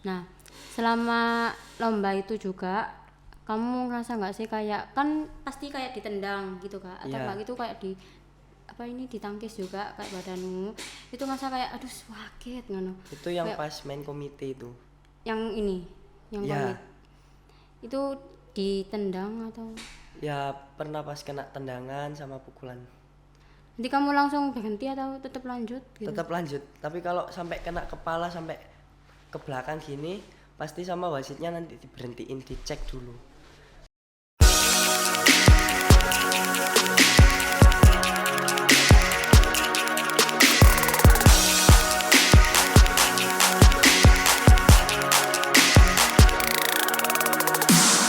Nah, selama lomba itu juga kamu ngerasa nggak sih kayak kan pasti kayak ditendang gitu kak atau Iya, nggak gitu kayak di apa ini ditangkis juga kayak badanmu itu ngerasa kayak aduh sakit ngono itu yang kayak pas main komite itu. yang ini yang komit Ya, itu ditendang atau ya pernah pas kena tendangan sama pukulan. nanti kamu langsung berhenti atau tetap lanjut gitu. Tetap lanjut, tapi kalau sampai kena kepala sampai ke belakang gini, pasti sama wasitnya nanti diberhentiin, dicek dulu.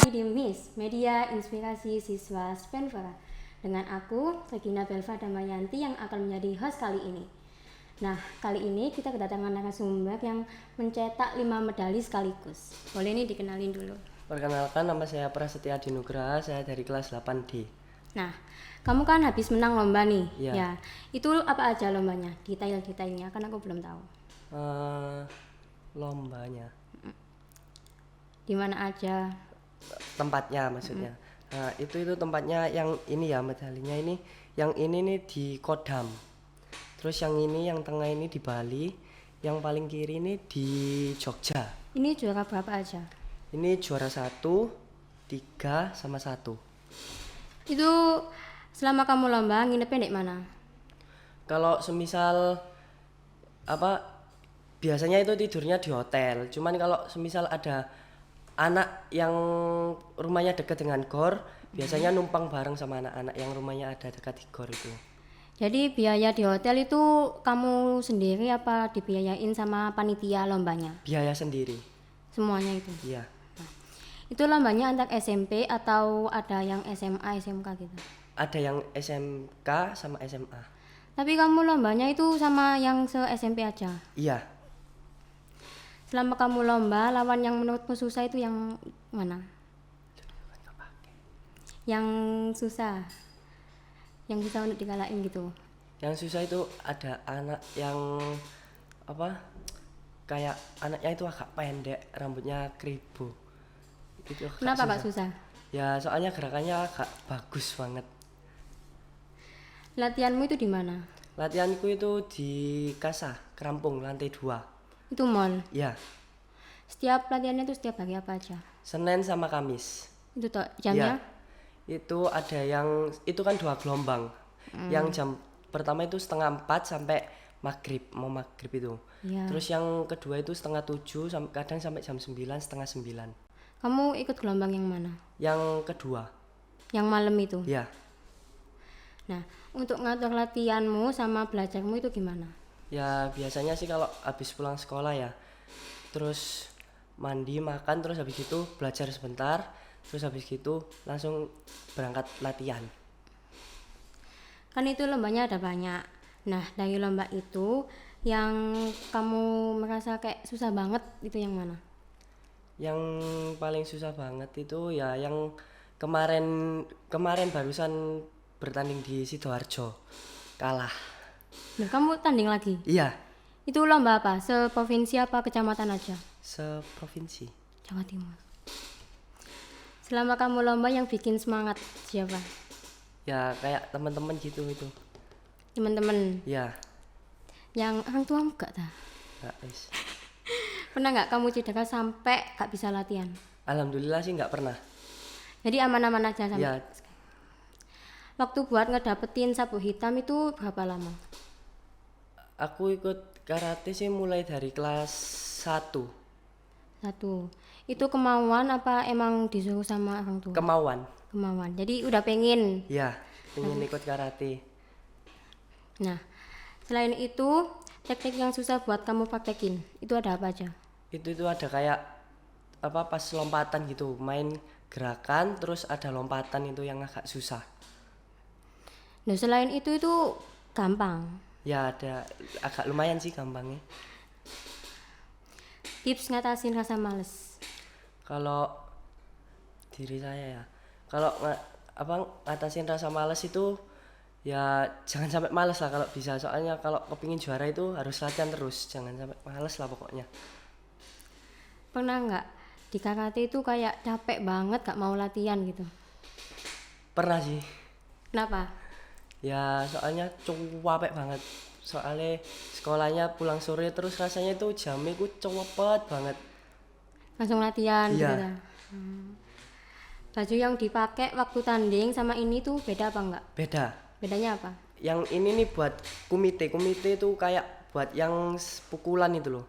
Di Miss Media Inspirasi Siswa Spenvera dengan aku Regina Belva Damayanti yang akan menjadi host kali ini. Nah, kali ini kita kedatangan narasumber yang mencetak 5 medali sekaligus. Boleh nih dikenalin dulu. Perkenalkan, nama saya Prasetya Dinugraha, saya dari kelas 8D. Nah, kamu kan habis menang lomba nih. Iya. Ya, itu apa aja lombanya? Detail-detailnya kan aku belum tahu. Eh, Lombanya, Di mana aja? tempatnya maksudnya. Nah, itu tempatnya yang ini ya, medalinya ini. Yang ini nih di Kodam. Terus yang ini, yang tengah ini di Bali. Yang paling kiri ini di Jogja. Ini juara berapa aja? Ini juara 1, 3, sama 1. Itu selama kamu lomba nginepnya di mana? Kalau semisal apa biasanya itu tidurnya di hotel. Cuman kalau semisal ada anak yang rumahnya dekat dengan gor, biasanya numpang bareng sama anak-anak yang rumahnya ada dekat di gor itu. Jadi biaya di hotel itu kamu sendiri apa dibiayain sama panitia lombanya? Biaya sendiri. Semuanya itu. Iya. Itu lombanya antar SMP atau ada yang SMA, SMK gitu. Ada yang SMK sama SMA. Tapi kamu lombanya itu sama yang se SMP aja. Iya. Selama kamu lomba, lawan yang menurutmu susah itu yang mana? Yang susah. Yang bisa untuk dikalahin gitu. Yang susah itu ada anak yang apa? Kayak anaknya itu agak pendek, rambutnya keribu. Itu agak Kenapa Pak susah? Ya soalnya gerakannya agak bagus banget. Latihanmu itu di mana? Latihanku itu di Kasa, Kerampung, lantai 2. Itu mall. Ya, Setiap latihannya itu setiap hari apa aja? Senin sama Kamis. Itu toh Ya, jamnya? itu ada yang, itu kan 2 gelombang. Yang jam pertama itu 3:30 sampai maghrib, mau maghrib itu. Iya. Terus yang kedua itu 6:30, kadang sampai jam 9, setengah 9. Kamu ikut gelombang yang mana? Yang kedua, Yang malam itu. ya, Nah, untuk ngatur latihanmu sama belajarmu itu gimana? ya biasanya sih kalau habis pulang sekolah ya, terus mandi, makan, terus habis itu belajar sebentar, terus habis itu langsung berangkat latihan. Kan itu lombanya ada banyak. Nah, dari lomba itu yang kamu merasa kayak susah banget itu yang mana? Yang paling susah banget itu ya yang kemarin kemarin barusan bertanding di Sidoarjo, kalah. Nah, kamu tanding lagi. Iya, Itu lomba apa? Seprovinsi apa kecamatan aja? seprovinsi. Jawa Timur. Selama kamu lomba yang bikin semangat siapa? Ya kayak teman-teman gitu itu. Teman-teman. Ya, Yang orang tua enggak dah. nggak wis. Pernah nggak kamu cedera sampai gak bisa latihan? Alhamdulillah sih nggak pernah. Jadi aman-aman aja sampai. Ya, Waktu buat ngedapetin sabuk hitam itu berapa lama? aku ikut karate sih mulai dari kelas 1. 1. Itu kemauan apa emang disuruh sama orang tua? Kemauan. Kemauan. Jadi udah pengen. Ya, ingin ikut karate. Nah, selain itu, teknik yang susah buat kamu praktekin, itu ada apa aja? Itu ada kayak apa pas lompatan gitu, main gerakan terus ada lompatan itu yang agak susah. Nah, selain itu gampang. Ya ada agak lumayan sih gampangnya. Tips ngatasin rasa males. Kalau diri saya ya, kalau ngatasin rasa malas itu ya jangan sampai malas lah kalau bisa, soalnya kalau kepingin juara itu harus latihan terus, jangan sampai malas lah pokoknya. pernah nggak di karate itu kayak capek banget gak mau latihan gitu? Pernah sih. Kenapa? Ya soalnya capek banget. Soalnya sekolahnya pulang sore terus rasanya itu jamnya ku cepet banget. Langsung latihan gitu Iya. dah. Baju yang dipakai waktu tanding sama ini tuh beda apa enggak? Beda. Bedanya apa? Yang ini nih buat kumite. Kumite itu kayak buat yang pukulan itu loh.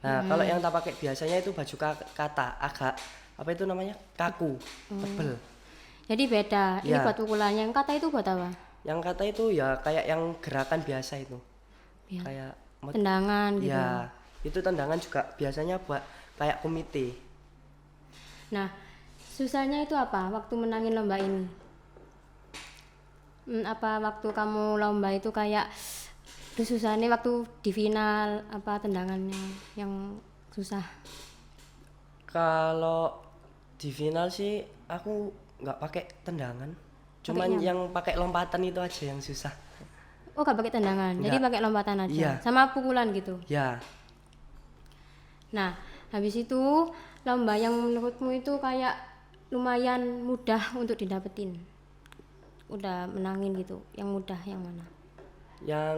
Nah, kalau yang tak pakai biasanya itu baju kata agak apa itu namanya? Kaku, tebel. Jadi beda. Ini Ya. buat pukulan, yang kata itu buat apa? Yang kata itu ya kayak yang gerakan biasa itu. Ya. Kayak Tendangan gitu. ya, itu tendangan juga biasanya buat kayak kumite. Nah, susahnya itu apa waktu menangin lomba ini? Apa waktu kamu lomba itu kayak aduh susahnya waktu di final apa tendangannya yang susah? Kalau di final sih aku nggak pakai tendangan. Cuman Pakainya? yang pakai lompatan itu aja yang susah. Oh, gak pakai tendangan. Jadi Enggak. pakai lompatan aja. Iya. Sama pukulan gitu. Ya, Nah, habis itu lomba yang menurutmu itu kayak lumayan mudah untuk didapetin. Udah menangin gitu. Yang mudah yang mana? yang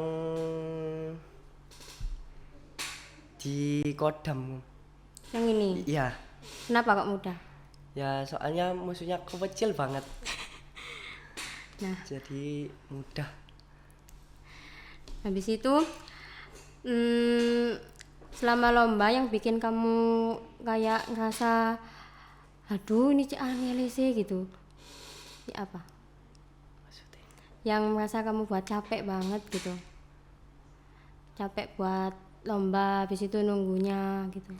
di Kodam. Yang ini. Iya. Kenapa kok mudah? Ya soalnya musuhnya kecil banget. Nah, Jadi mudah. habis itu selama lomba yang bikin kamu kayak ngerasa aduh ini cek angel sih gitu. Ya apa? Maksudnya. Yang merasa kamu buat capek banget gitu. Capek buat lomba habis itu nunggunya gitu.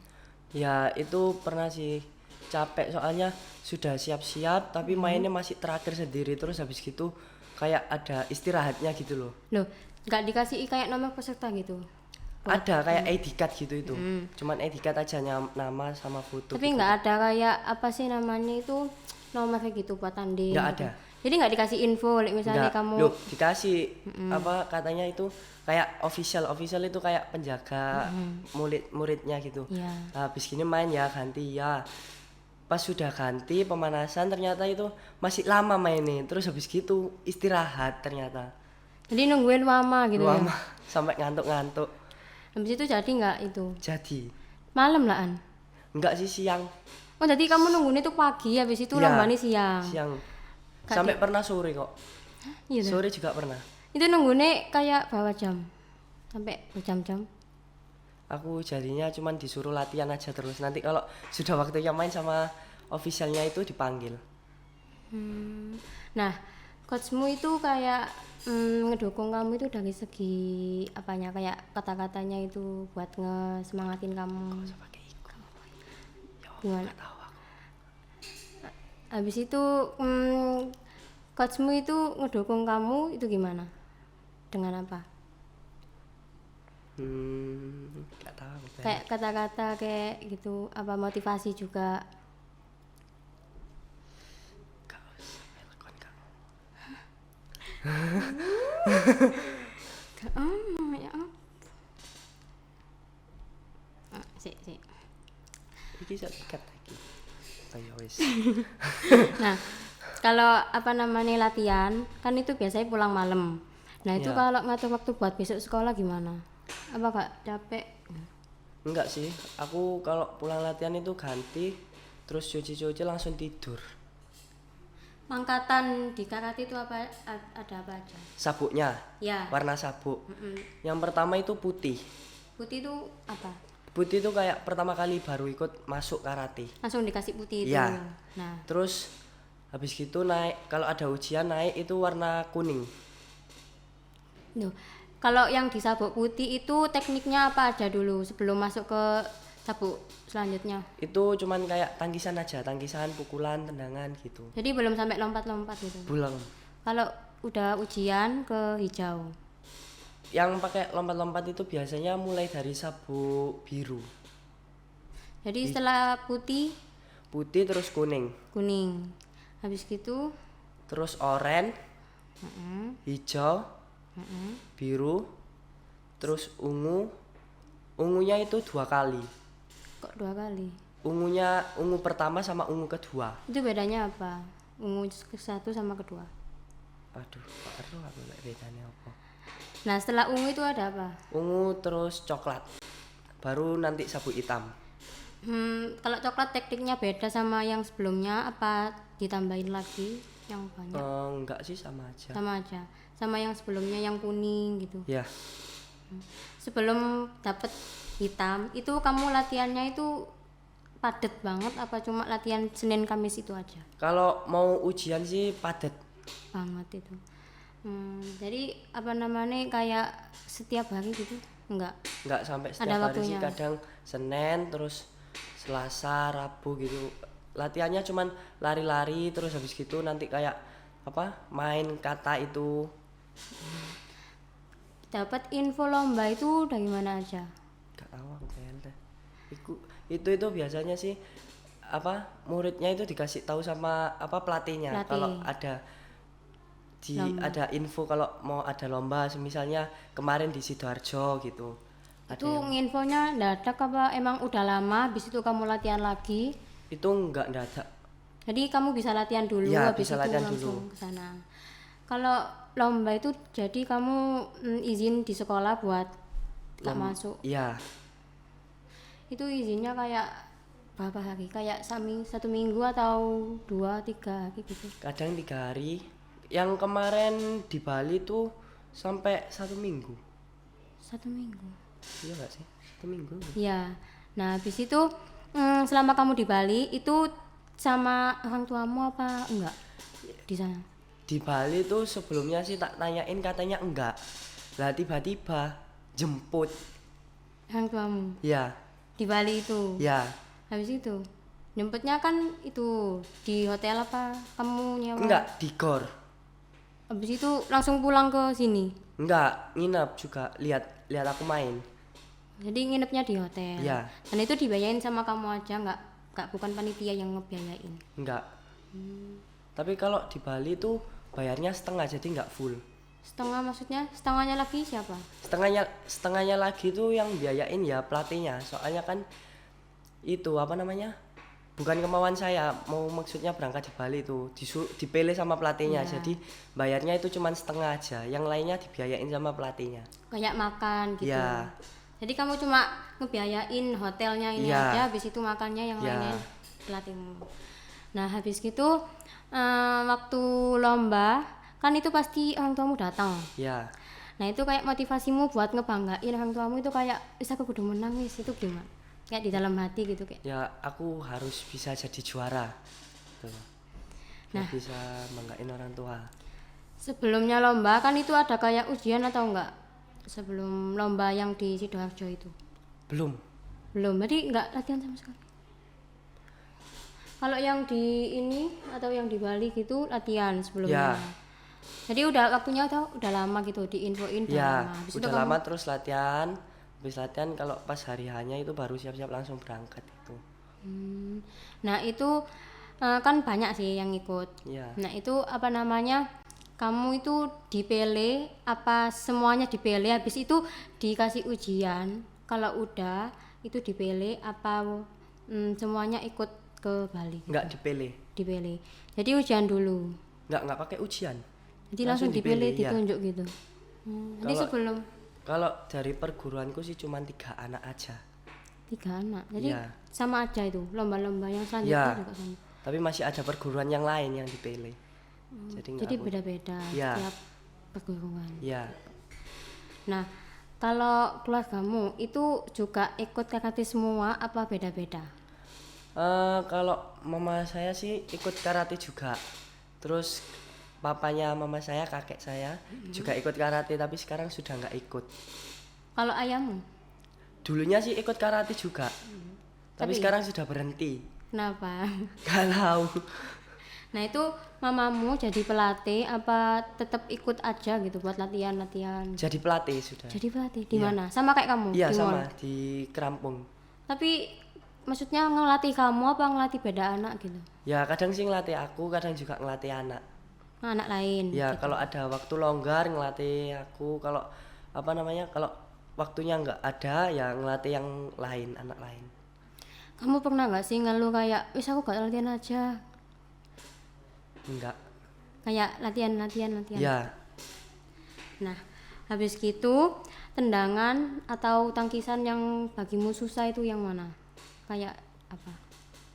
Ya itu pernah sih capek soalnya sudah siap-siap tapi mainnya masih terakhir sendiri terus habis gitu kayak ada istirahatnya gitu loh. Loh, nggak dikasih kayak nomor peserta gitu. Ada kayak ID card gitu itu. Cuman ID card aja nama sama foto. Tapi nggak ada kayak apa sih namanya itu nomor kayak gitu buat tanding. Nggak gitu. ada. Jadi nggak dikasih info, misalnya Enggak, kamu loh, dikasih apa katanya itu kayak official itu kayak penjaga muridnya gitu. Iya. Nah, habis gini main ya ganti ya. Pas sudah ganti pemanasan ternyata itu masih lama mainnya. Terus habis gitu istirahat ternyata. Jadi nungguin lama gitu ya. Lama sampai ngantuk-ngantuk. Habis itu jadi nggak itu? Jadi Malam lah An. enggak sih siang. Oh, jadi kamu nungguin itu pagi, habis itu Iya, lombanya siang. Siang. Nggak Sampai pernah sore kok. Iya. Sore juga pernah. Itu nunggunya kayak bawa jam. Sampai berjam-jam. Aku jadinya cuman disuruh latihan aja terus. Nanti kalau sudah waktunya main sama officialnya itu dipanggil. Nah, coachmu itu kayak ngedukung kamu itu dari segi apanya, kayak kata-katanya itu buat ngesemangatin kamu. Pakai ikut. Gimana? Tahu aku. Habis itu coachmu itu ngedukung kamu itu gimana? Dengan apa? Enggak tahu. Kayak kata-kata kayak gitu, apa motivasi juga? Enggak usah telepon kamu. Ya. Sik. Iki sak tiket lagi. Oh ya wis. Nah, kalau apa namanya latihan kan itu biasanya pulang malam. Nah itu Iya. kalau ngatur waktu buat besok sekolah gimana? Apa gak capek? Enggak sih. Aku kalau pulang latihan itu ganti terus cuci-cuci langsung tidur. Pangkatan di karate itu apa ada apa aja? Sabuknya Ya. warna sabuk. Yang pertama itu putih. Putih itu apa? Putih itu kayak pertama kali baru ikut masuk karate. Langsung dikasih putih itu. Iya. Nah, Terus habis gitu naik kalau ada ujian naik itu warna kuning. loh, kalau yang di sabuk putih itu tekniknya apa aja dulu sebelum masuk ke sabuk selanjutnya? Itu cuman kayak tangkisan aja, tangkisan, pukulan, tendangan gitu. Jadi belum sampai lompat-lompat gitu. Belum. Kalau udah ujian ke hijau. Yang pakai lompat-lompat itu biasanya mulai dari sabuk biru, Jadi setelah putih, putih terus kuning, kuning. Habis gitu, terus oranye, hijau, biru, terus ungu. Ungunya itu 2 kali. kok 2 kali? ungu pertama sama ungu kedua. Itu bedanya apa? Ungu satu sama kedua. Aduh, aduh aku nggak bedanya apa. Nah, setelah ungu itu ada apa? Ungu terus coklat. Baru nanti sabut hitam. Kalau coklat tekniknya beda sama yang sebelumnya, apa ditambahin lagi yang banyak? Enggak sih, sama aja. Sama aja. Sama yang sebelumnya yang kuning gitu. Ya, Sebelum dapet hitam, itu kamu latihannya itu padet banget apa cuma latihan Senin Kamis itu aja? kalau mau ujian sih padet. Banget itu. Jadi apa namanya kayak setiap hari gitu? Enggak. Nggak sampai Ada setiap hari sih, waktunya. kadang Senin terus Selasa, Rabu gitu. Latihannya cuman lari-lari terus habis gitu nanti kayak apa? Main kata itu. Dapat info lomba itu dari mana aja? Gak tahu aku kayaknya. Itu biasanya sih apa muridnya itu dikasih tahu sama apa pelatihnya Pelatih. kalau ada info kalau mau ada lomba, misalnya kemarin di Sidoarjo gitu. Itu nginfonya dadak apa emang udah lama habis itu kamu latihan lagi? Itu enggak ada. Jadi kamu bisa latihan dulu Ya, habis bisa itu latihan langsung dulu. ke sana. Kalau lomba itu jadi kamu izin di sekolah buat nggak masuk. Iya, Itu izinnya kayak berapa hari? Kayak satu minggu atau 2-3 hari gitu. kadang 3 hari. Yang kemarin di Bali tuh sampai 1 minggu. 1 minggu. Iya nggak sih? 1 minggu. Ya. Nah, habis itu selama kamu di Bali itu sama orang tuamu apa enggak di sana? Di Bali tuh sebelumnya sih tak tanyain katanya enggak. Lah tiba-tiba jemput. Orang tuamu Ya, di Bali itu. ya. Habis itu jemputnya kan itu di hotel apa kamu nyewa? Enggak, di gor. Habis itu langsung pulang ke sini. Enggak, nginep juga lihat aku main. Jadi nginepnya di hotel. Iya. Dan itu dibayarin sama kamu aja, nggak bukan panitia yang ngebiayain. Enggak. Tapi kalau di Bali tuh bayarnya setengah jadi enggak full. Setengah maksudnya? Setengahnya lagi siapa? Setengahnya lagi tuh yang biayain ya pelatihnya. Soalnya kan itu apa namanya? Bukan kemauan saya, mau maksudnya berangkat di Bali itu dipilih sama pelatihnya. Iya. Jadi bayarnya itu cuma setengah aja, yang lainnya dibiayain sama pelatihnya. Kayak makan gitu. Iya. Jadi kamu cuma ngebiayain hotelnya ini Iya. aja, habis itu makannya yang Iya. lainnya pelatihmu. Nah, habis gitu waktu lomba kan itu pasti orang tuamu datang. Ya, Nah, itu kayak motivasimu buat ngebanggain orang tuamu itu kayak bisa aku kudu menang wis, itu gimana? Kayak di dalam hati gitu kayak. ya aku harus bisa jadi juara. Tuh. Nah. Bisa banggain orang tua. Sebelumnya lomba kan itu ada kayak ujian atau enggak? Sebelum lomba yang di Sidoarjo itu. Belum. Belum, jadi enggak latihan sama sekali. Kalau yang di ini atau yang di Bali gitu latihan sebelumnya. Ya. Jadi udah waktunya udah lama gitu diinfoin udah Ya, lama. Habis udah itu lama terus latihan. Habis latihan kalau pas hari hanya itu baru siap-siap langsung berangkat itu. Nah, itu kan banyak sih yang ikut. Ya. Nah, itu apa namanya? Kamu itu dipilih apa semuanya dipilih habis itu dikasih ujian. Kalau udah itu dipilih apa semuanya ikut ke Bali? Enggak dipilih. Dipilih. Jadi ujian dulu. Enggak pakai ujian. Jadi langsung dipilih, iya. ditunjuk gitu. Jadi sebelum Kalau dari perguruanku sih cuma 3 anak aja. 3 anak. Jadi Iya. sama aja itu lomba-lomba yang selanjutnya Ya. juga sama. Tapi masih ada perguruan yang lain yang dipilih. Jadi enggak Jadi aku. beda-beda Iya. setiap perguruan. Ya, Nah, kalau keluargamu itu juga ikut karate semua apa beda-beda? kalau mama saya sih ikut karate juga. Terus papanya mama saya, kakek saya juga ikut karate tapi sekarang sudah nggak ikut. Kalau ayahmu? Dulunya sih ikut karate juga. Tapi- Tapi sekarang sudah berhenti. Kenapa? Gak tahu. Nah, itu mamamu jadi pelatih apa tetap ikut aja gitu buat latihan-latihan? Jadi pelatih sudah. Jadi pelatih di mana? Sama kayak kamu? Iya di sama mall? di Kerampung. Tapi maksudnya ngelatih kamu apa ngelatih beda anak gitu? Ya kadang sih ngelatih aku, kadang juga ngelatih anak. Anak lain. Ya gitu. kalau ada waktu longgar ngelatih aku, kalau apa namanya kalau waktunya nggak ada ya ngelatih yang lain, anak lain. Kamu pernah nggak sih ngeluh kayak wis aku gak latihan aja, Enggak. kayak latihan. Ya, Nah, habis gitu tendangan atau tangkisan yang bagimu susah itu yang mana? Kayak apa?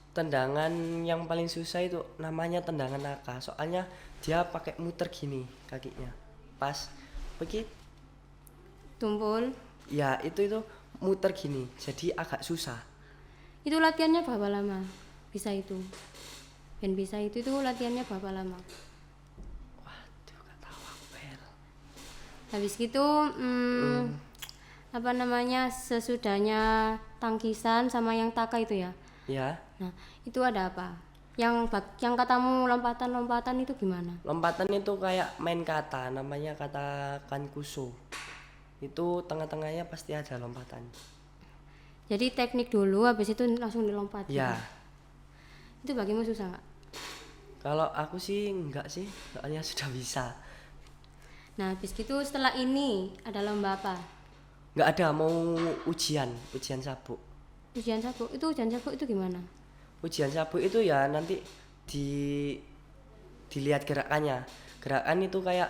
tendangan yang paling susah itu namanya tendangan naka. Soalnya dia pakai muter gini kakinya. Pas begitu Tumpul. ya itu muter gini. Jadi agak susah. Itu latihannya berapa lama? Bisa itu. Dan bisa itu latihannya berapa lama? Waduh, gak tahu aku, Bel. Habis gitu apa namanya sesudahnya tangkisan sama yang taka itu ya. Ya, Nah, itu ada apa? Yang katamu lompatan itu gimana? lompatan itu kayak main kata, namanya kata kankuso. Itu tengah-tengahnya pasti ada lompatan. Jadi teknik dulu habis itu langsung dilompat. Ya, Itu bagimu susah nggak? kalau aku sih enggak sih, soalnya sudah bisa. Nah, habis gitu setelah ini ada lomba apa? Enggak ada mau ujian sabuk. Ujian sabuk. Itu ujian sabuk itu gimana? Ujian sabuk itu ya nanti di dilihat gerakannya. Gerakan itu kayak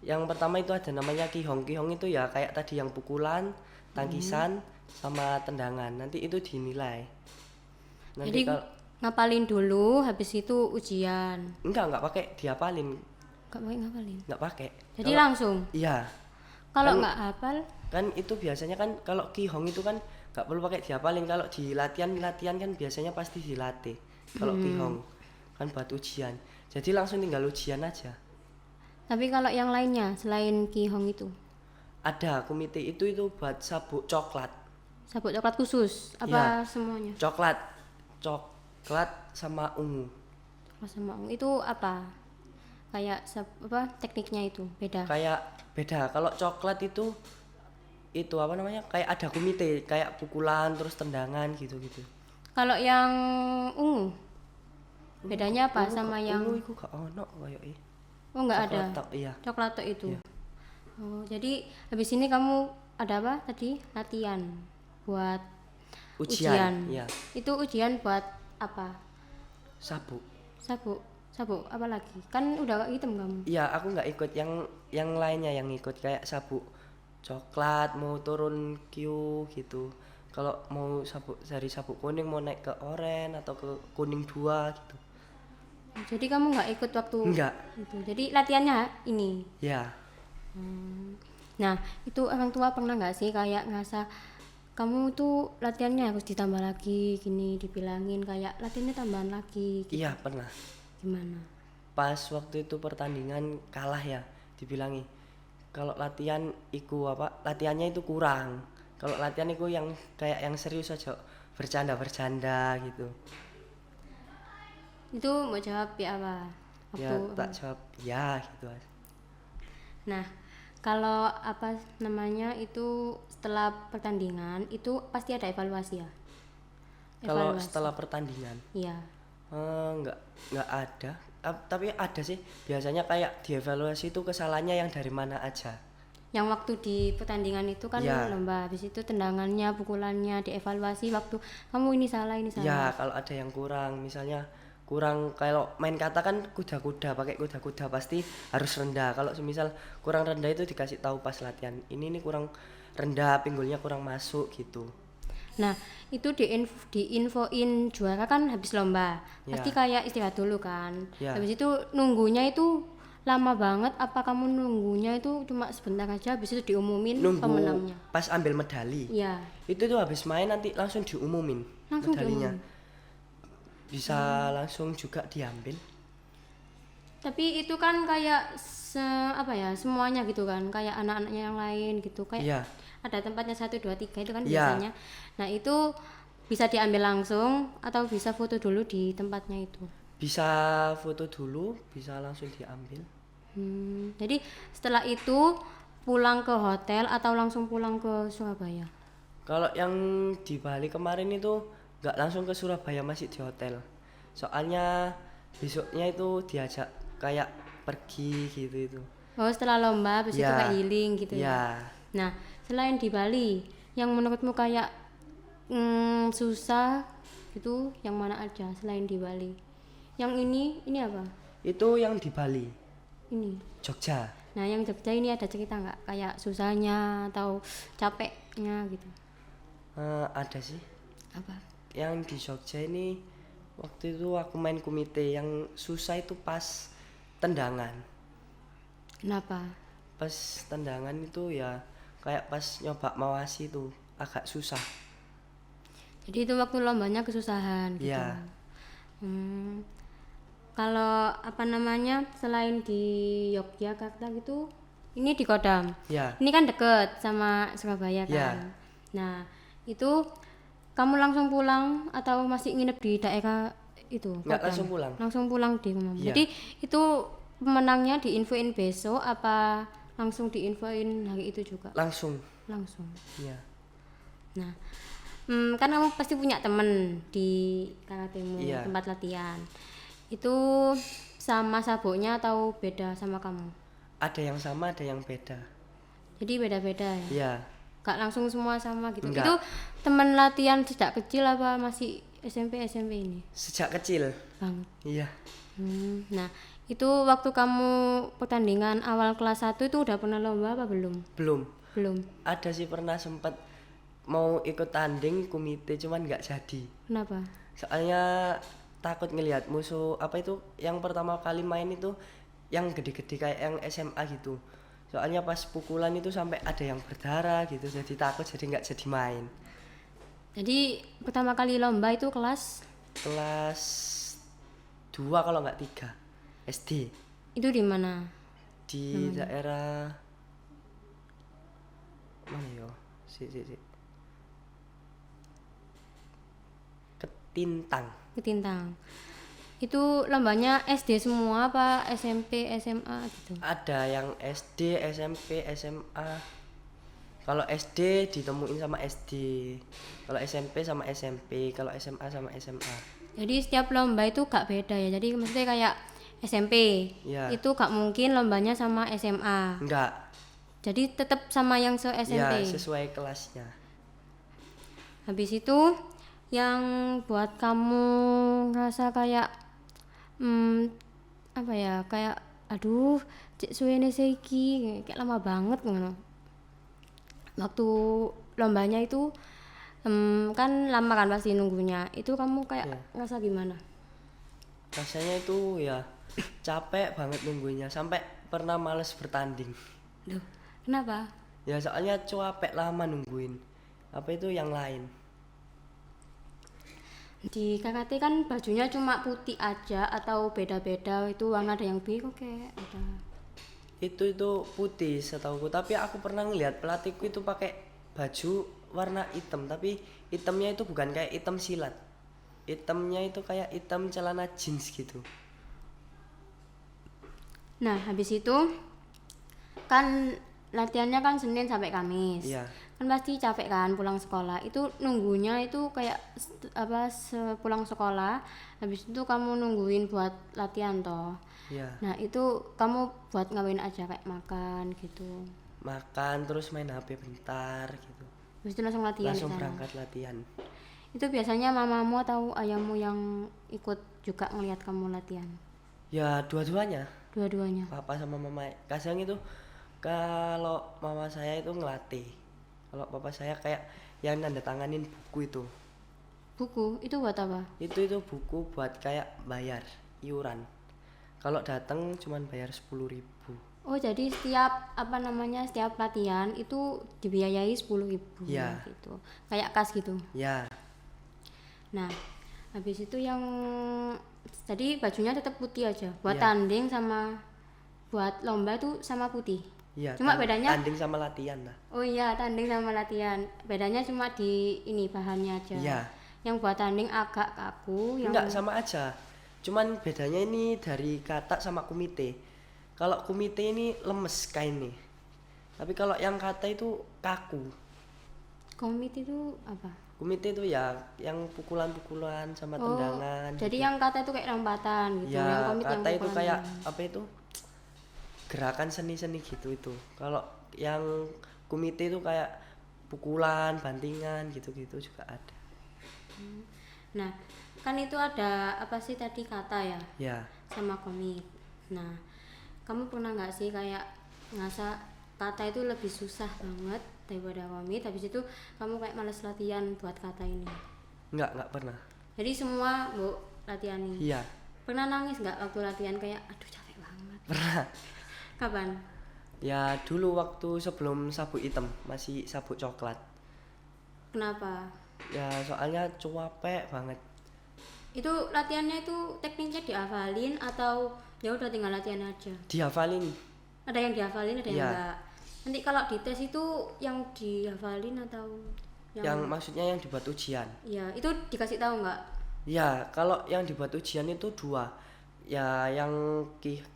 yang pertama itu ada namanya kihong. Kihong itu ya kayak tadi yang pukulan, tangkisan sama tendangan. Nanti itu dinilai. Nanti Jadi kalau ngapalin dulu habis itu ujian. enggak pakai diapalin, Nggak pakai ngapalin. enggak pakai. Jadi Kalau- langsung. Iya, Kalau Kan- nggak hafal, kan itu biasanya kan kalau kihong itu kan nggak perlu pakai diapalin. Kalau di latihan kan biasanya pasti dilatih kalau kihong kan buat ujian, jadi langsung tinggal ujian aja. tapi kalau yang lainnya selain kihong itu, Ada komite itu buat sabuk coklat. sabuk coklat khusus apa semuanya? Coklat sama ungu. Coklat sama ungu itu apa? Kayak apa tekniknya itu beda. Kayak beda, kalau coklat itu apa namanya, kayak ada komite kayak pukulan terus tendangan gitu. Kalau yang ungu bedanya apa sama yang ungu itu gak ono kayak oh nggak ada coklat tok, iya. coklat tok itu. Iya. Oh jadi habis ini kamu ada apa tadi latihan buat Ujian, iya. Itu ujian buat apa? Sabuk. Sabuk apa lagi? Kan udah hitam kamu. Iya, aku nggak ikut yang lainnya, yang ikut kayak sabuk coklat mau turun Q gitu. Kalau mau sabuk dari sabuk kuning mau naik ke oranye atau ke kuning 2 gitu. Jadi kamu nggak ikut waktu Enggak. itu. Jadi latihannya ini. Ya, Nah, itu orang tua pernah nggak sih kayak ngerasa kamu tuh latihannya harus ditambah lagi gini dibilangin kayak latihannya tambahan lagi gitu. iya pernah. Gimana? Pas waktu itu pertandingan kalah ya, dibilangi kalau latihannya itu kurang. Kalau latihan itu yang kayak yang serius aja, bercanda gitu. Itu mau jawab ya apa? Ya tak jawab ya gitu aja. Nah, kalau apa namanya itu setelah pertandingan itu pasti ada evaluasi ya? Kalau Evaluasi. setelah pertandingan Iya. nggak ada. Tapi ada sih biasanya kayak dievaluasi itu kesalahannya yang dari mana aja. Yang waktu di pertandingan itu kan Ya. lomba, habis itu tendangannya, pukulannya dievaluasi waktu kamu ini salah. Ya kalau ada yang kurang, misalnya kurang kalau main kata kan kuda-kuda, pakai kuda-kuda pasti harus rendah. Kalau semisal kurang rendah itu dikasih tahu pas latihan, ini kurang rendah, pinggulnya kurang masuk gitu. Nah, itu diinfoin juara kan habis lomba. Ya. Pasti kayak istirahat dulu kan. Ya. Habis itu nunggunya itu lama banget apa kamu nunggunya itu cuma sebentar aja habis itu diumumin Nunggu pemenangnya? pas ambil medali. Iya. Itu tuh habis main nanti langsung diumumin Langsung medalinya. Bisa langsung juga diambil. Tapi itu kan kayak apa ya semuanya gitu kan kayak anak-anaknya yang lain gitu kayak Iya. ada tempatnya 1, 2, 3 itu kan Iya. biasanya. Nah itu bisa diambil langsung atau bisa foto dulu di tempatnya itu. Bisa foto dulu, bisa langsung diambil. Jadi setelah itu pulang ke hotel atau langsung pulang ke Surabaya? Kalau yang di Bali kemarin itu nggak langsung ke Surabaya, masih di hotel. Soalnya besoknya itu diajak kayak pergi gitu itu. Oh setelah lomba habis itu Ya. kayak healing gitu ya? Ya, Nah selain di Bali yang menurutmu kayak susah Itu yang mana aja selain di Bali? Yang ini apa? Itu yang di Bali, Ini. Jogja. Nah, yang Jogja ini ada cerita nggak? Kayak susahnya atau capeknya gitu? Ada sih. Apa? Yang di Jogja ini waktu itu aku main kumite, yang susah itu pas tendangan. Kenapa? Pas tendangan itu ya kayak pas nyoba mawasi itu agak susah. Jadi itu waktu lombanya kesusahan gitu. Iya. Hmm, kalau apa namanya selain di Yogyakarta gitu, ini di Kodam. Ya, Ini kan deket sama Surabaya kan. Iya. Nah, itu kamu langsung pulang atau masih nginep di daerah itu? nggak Kodam? langsung pulang. Langsung pulang di rumahmu. Iya. Jadi itu pemenangnya diinfoin besok apa langsung diinfoin hari itu juga? Langsung. Langsung. Iya. Nah, kan kamu pasti punya temen di karatemu, Iya. tempat latihan. Itu sama sabuknya atau beda sama kamu? Ada yang sama, ada yang beda. Jadi beda-beda ya? Iya. Gak langsung semua sama gitu? Enggak. Itu temen latihan sejak kecil apa masih SMP ini? Sejak kecil. Bang. Iya. Nah, itu waktu kamu pertandingan awal kelas 1 itu udah pernah lomba apa belum? Belum. Belum. Ada sih pernah sempat mau ikut tanding kumite cuman nggak jadi. Kenapa? Soalnya takut ngelihat musuh apa itu yang pertama kali main itu yang gede-gede kayak yang SMA gitu. Soalnya pas pukulan itu sampai ada yang berdarah gitu, jadi takut jadi nggak jadi main. Jadi pertama kali lomba itu kelas Kelas 2 kalau nggak 3 SD itu di mana? di daerah mana yo? Si. Ketintang. Ketintang. Itu lombanya SD semua apa SMP, SMA gitu? Ada yang SD, SMP, SMA. Kalau SD ditemuin sama SD. Kalau SMP sama SMP, kalau SMA sama SMA. Jadi setiap lomba itu gak beda ya. Jadi maksudnya kayak SMP Iya. itu gak mungkin lombanya sama SMA. Enggak. Jadi tetap sama yang se SMP. Ya, sesuai kelasnya. Habis itu yang buat kamu ngerasa kayak apa ya, kayak aduh cek suwene seiki kayak lama banget ngono. Waktu lombanya itu kan lama kan pasti nunggunya. Itu kamu kayak Iya. ngerasa gimana? Rasanya itu ya capek banget nunggunya sampai pernah males bertanding. Duh, kenapa? Ya soalnya capek lama nungguin. Apa itu yang lain? Di karate kan bajunya cuma putih aja atau beda-beda itu warna, ada yang biru kayak ada. Itu putih setauku, tapi aku pernah ngeliat pelatihku itu pakai baju warna hitam, tapi hitamnya itu bukan kayak hitam silat. Hitamnya itu kayak hitam celana jeans gitu. Nah, habis itu kan latihannya kan Senin sampai Kamis. Iya. Kan pasti capek kan pulang sekolah. Itu nunggunya itu kayak pulang sekolah, habis itu kamu nungguin buat latihan toh. Iya. Nah, itu kamu buat ngapain aja kayak makan gitu. Makan terus main HP bentar gitu. Habis itu langsung latihan di Langsung sana. berangkat latihan. Itu biasanya mamamu atau ayahmu yang ikut juga ngelihat kamu latihan? Ya dua-duanya, Dua-duanya. papa sama mama. Kadang itu kalau mama saya itu ngelatih. Kalau papa saya kayak yang nanda tanganin buku itu. Buku itu buat apa? Itu buku buat kayak bayar iuran. Kalau datang cuman bayar 10.000. Oh, jadi setiap latihan itu dibiayai 10.000 Ya. gitu. Kayak kas gitu. Ya, Nah, habis itu yang tadi bajunya tetap putih aja. Buat Ya. tanding sama buat lomba tuh sama putih. iya. Cuma bedanya tanding sama latihan lah. Oh iya, tanding sama latihan. Bedanya cuma di ini bahannya aja. Iya. Yang buat tanding agak kaku, yang Enggak sama aja. Cuman bedanya ini dari kata sama kumite. Kalau kumite ini lemes kainnya. Tapi kalau yang kata itu kaku. komit itu apa? Kumite itu ya yang pukulan-pukulan sama Oh, tendangan. jadi gitu. yang kata itu kayak lompatan gitu. Yang Ya, komit yang kata itu pukulan. kayak apa itu? Gerakan seni-seni gitu itu. Kalau yang kumite itu kayak pukulan, bantingan gitu-gitu juga ada. Nah, kan itu ada apa sih tadi kata ya Ya, sama komit. Nah, kamu pernah nggak sih kayak ngerasa kata itu lebih susah banget daripada komit, habis itu kamu kayak males latihan buat kata ini? enggak pernah. Jadi semua bu latihan ini. Iya, Pernah nangis nggak waktu latihan kayak aduh capek banget? pernah. Kapan? Ya dulu waktu sebelum sabuk hitam, masih sabuk coklat. Kenapa? Ya soalnya capek banget. Itu latihannya itu tekniknya dihafalin atau ya udah tinggal latihan aja? Dihafalin. Ada yang dihafalin, ada yang Iya. enggak. Nanti kalau dites itu yang dihafalin atau Yang maksudnya yang dibuat ujian. ya itu dikasih tahu nggak? Ya, kalau yang dibuat ujian itu dua. Ya, yang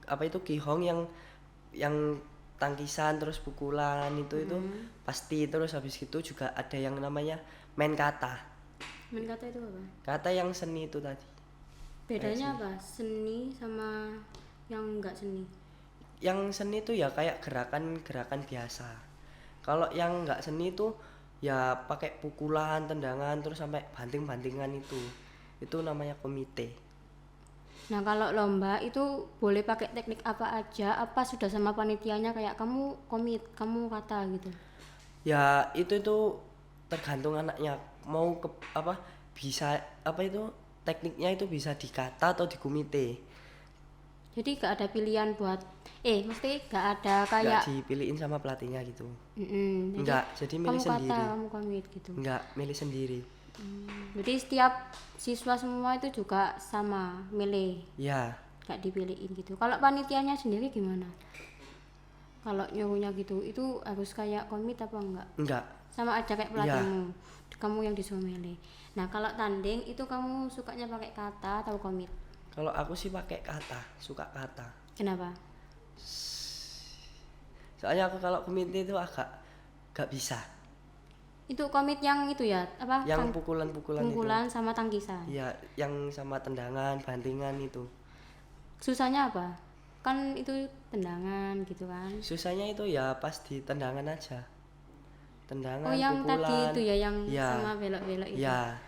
apa itu kihong yang tangkisan terus pukulan itu pasti, terus habis itu juga ada yang namanya main kata. Main kata itu apa? Kata yang seni itu tadi. Bedanya apa? Seni sama yang enggak seni? Yang seni itu ya kayak gerakan-gerakan biasa. Kalau yang nggak seni itu ya pakai pukulan, tendangan terus sampai banting-bantingan itu. Itu namanya komite. Nah kalau lomba itu boleh pakai teknik apa aja? Apa sudah sama panitianya kayak kamu komit, kamu kata gitu? Ya itu tergantung anaknya mau ke apa, bisa apa itu tekniknya itu bisa dikata atau di komite. Jadi gak ada pilihan buat mesti gak ada Nggak kayak dipilihin sama pelatihnya gitu. jadi Enggak, jadi milih kamu sendiri. kata kamu komit gitu. Enggak, milih sendiri. Jadi setiap siswa semua itu juga sama milih, Ya, gak dipilihin gitu. Kalau panitianya sendiri gimana? Kalau nyuruhnya gitu itu harus kayak komit apa enggak? enggak. Sama aja kayak pelatihmu, kamu yang disuruh milih. Nah kalau tanding itu kamu sukanya pakai kata atau komit? Kalau aku sih pakai kata, suka kata. Kenapa? Soalnya aku kalau komite itu agak gak bisa. Itu komit yang itu ya apa? Yang pukulan-pukulan itu. Pukulan sama tangkisan. Iya, yang sama tendangan, bantingan itu. Susahnya apa? Kan itu tendangan gitu kan. Susahnya itu ya pas di tendangan aja. Tendangan, Oh yang pukulan. tadi itu ya yang Ya. sama belok-belok itu. Ya,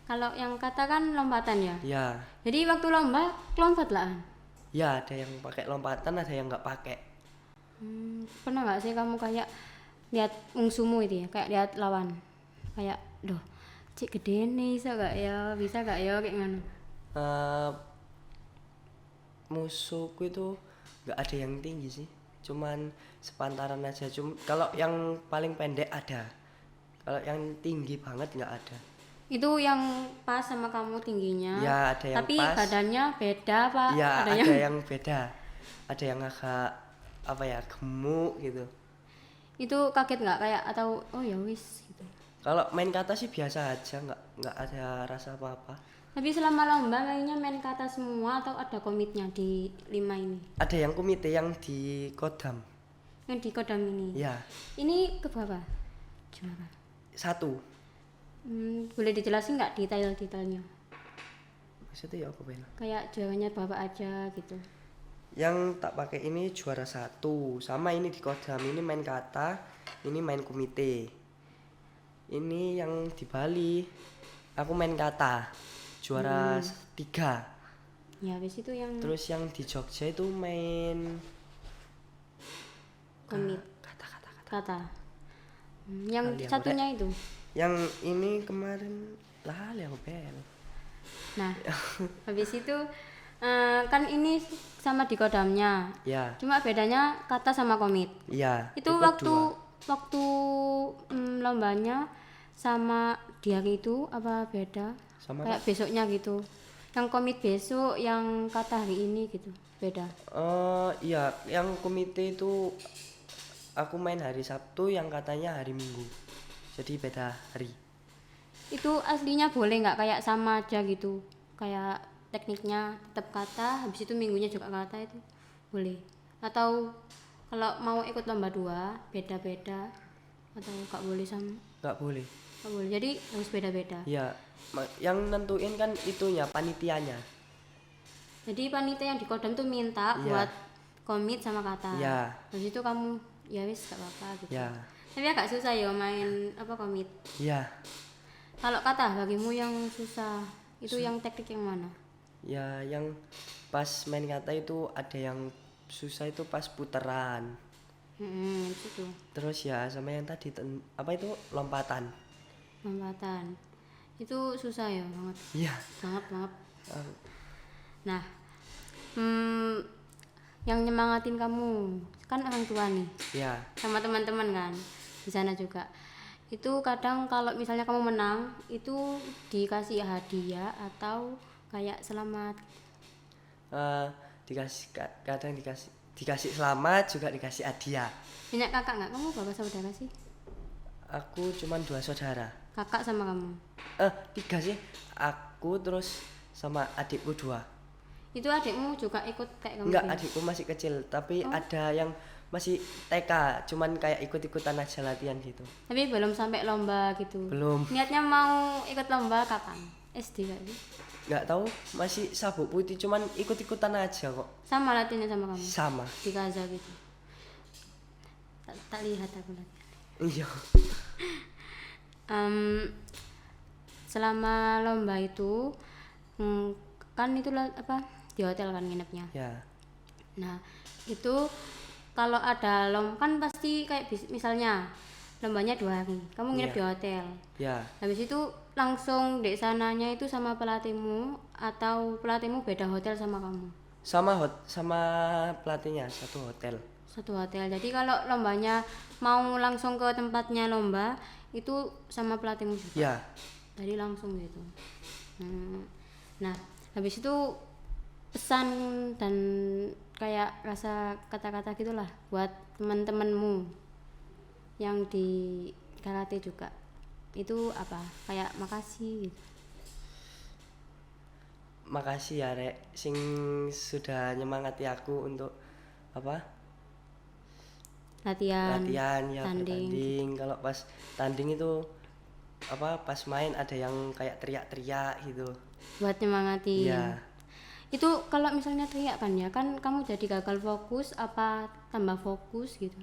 Kalau yang kata kan lompatan ya. ya. Jadi waktu lomba lompat lah. Ya, ada yang pakai lompatan, ada yang nggak pakai. Pernah nggak sih kamu kayak lihat musuhmu itu ya, kayak lihat lawan, kayak, doh, cik gede nih, bisa gak ya kayak mana? Eh, musuhku itu nggak ada yang tinggi sih, cuman sepantaran aja. Kalau yang paling pendek ada, kalau yang tinggi banget nggak ada. Itu yang pas sama kamu tingginya. Ya, ada yang tapi pas. badannya beda pak. Ya, ada ada yang yang beda, ada yang agak apa ya, gemuk gitu. itu kaget nggak kayak atau oh ya wis gitu. Kalau main kata sih biasa aja, nggak ada rasa apa-apa. Tapi selama lomba kayaknya main kata semua atau ada komitnya di 5 ini, Ada yang komite yang di Kodam. yang di Kodam ini? Ya, Ini ke berapa juara? 1. Boleh dijelasin nggak detailnya? Maksudnya ya apa Ben? Kayak juaranya bapak aja gitu. Yang tak pakai ini juara 1, sama ini di Kodam, ini main kata, ini main komite. Ini yang di Bali, aku main kata, juara 3. Ya habis itu yang Terus yang di Jogja itu main komit kata. kata. Yang Kali aku, satunya itu. Yang ini kemarin lali aku Ben. Nah, habis itu kan ini sama di Kodamnya. Ya, Cuma bedanya kata sama komit. iya. Itu ikut waktu lombanya sama di hari itu apa beda? Sama Kayak besoknya gitu. Yang komit besok, yang kata hari ini gitu. Beda. Iya, yang komite itu aku main hari Sabtu, yang katanya hari Minggu. Jadi beda hari. Itu aslinya boleh nggak kayak sama aja gitu? Kayak tekniknya tetap kata, habis itu minggunya juga kata, itu boleh? Atau kalau mau ikut lomba 2 beda-beda atau nggak boleh sama? Nggak boleh. Nggak boleh. Jadi harus beda-beda. Iya, yang nentuin kan itunya, panitianya. Jadi panitia yang di Kodam tuh minta Iya. buat komit sama kata. Iya. Habis itu kamu ya wis gak apa-apa gitu. Ya, Tapi agak susah ya main apa komit. iya. Kalau kata bagimu yang susah itu yang teknik yang mana? Ya yang pas main kata itu ada yang susah itu pas puteran. Itu Terus ya sama yang tadi apa itu lompatan. lompatan. Itu susah ya banget. Iya. Banget banget. Eh, Nah, yang nyemangatin kamu kan orang tua nih, ya, sama teman-teman kan di sana juga. Itu kadang kalau misalnya kamu menang, itu dikasih hadiah atau kayak selamat. dikasih kadang dikasih selamat juga dikasih hadiah. Banyak kakak nggak? Kamu berapa saudara sih? Aku cuman 2 saudara. Kakak sama kamu. 3 sih. Aku terus sama adikku 2. Itu adikmu juga ikut kayak kamu? Enggak, gitu? adikku masih kecil, tapi ada yang masih TK, cuman kayak ikut-ikutan aja latihan gitu. Tapi belum sampai lomba gitu. Belum. Niatnya mau ikut lomba kapan? SD kali. Nggak tahu, masih sabuk putih, cuman ikut-ikutan aja kok. Sama latihannya sama kamu? Sama. Di Kaza gitu. Tak lihat aku latihan. Iya. Selama lomba itu kan itu apa di hotel kan nginepnya. Ya. Nah itu kalau ada kan pasti kayak misalnya lombanya 2 hari, kamu nginep di hotel. Ya. Habis itu langsung di sananya itu sama pelatihmu atau pelatihmu beda hotel sama kamu? Sama pelatihnya satu hotel. Satu hotel. Jadi kalau lombanya mau langsung ke tempatnya lomba itu sama pelatihmu juga? Ya. Jadi langsung gitu. Nah habis itu pesan dan kayak rasa kata-kata gitulah buat teman-temanmu yang di karate juga, itu apa? Kayak makasih gitu. Makasih ya Rek sing sudah nyemangati aku untuk apa? Latihan Ya, tanding. bertanding. Kalau pas tanding itu apa pas main ada yang kayak teriak-teriak gitu. Buat nyemangati. Iya. Itu kalau misalnya teriak kan ya kan kamu jadi gagal fokus apa tambah fokus gitu?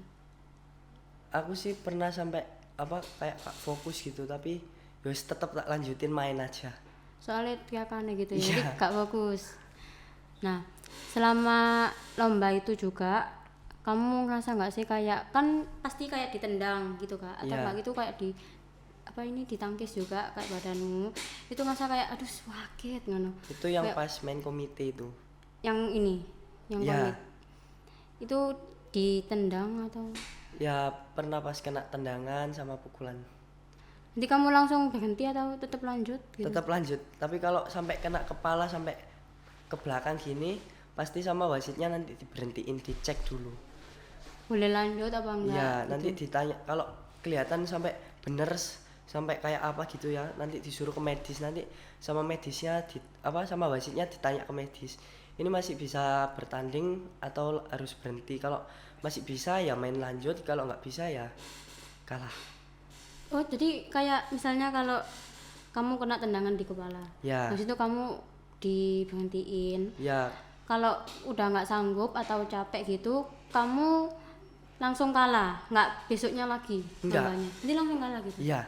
Aku sih pernah sampai apa kayak gak fokus gitu, tapi wis tetep tak lanjutin main aja. Soalnya teriakannya gitu ya, Iya. jadi gak fokus. Nah selama lomba itu juga kamu ngerasa nggak sih kayak kan pasti kayak ditendang gitu kak, atau Iya. nggak gitu kayak di apa ini ditangkis juga kayak badanmu itu ngerasa kayak aduh sakit ngono? Itu yang Kayak pas main komite itu. yang ini yang Iya. komit itu ditendang atau Ya pernah pas kena tendangan sama pukulan. nanti kamu langsung berhenti atau tetap lanjut gitu? Tetap lanjut, tapi kalau sampai kena kepala sampai ke belakang gini pasti sama wasitnya nanti diberhentiin, dicek dulu. Boleh lanjut apa enggak Ya gitu? nanti ditanya kalau kelihatan sampai bener sampai kayak apa gitu ya, nanti disuruh ke medis, nanti sama medisnya sama wasitnya ditanya ke medis ini masih bisa bertanding atau harus berhenti. Kalau masih bisa ya main lanjut, kalau nggak bisa ya kalah. Oh jadi kayak misalnya kalau kamu kena tendangan di kepala, Ya. habis itu kamu diberhentiin. Ya. Kalau udah nggak sanggup atau capek gitu, kamu langsung kalah, nggak besoknya lagi Enggak. lombanya. Jadi langsung kalah gitu. Iya.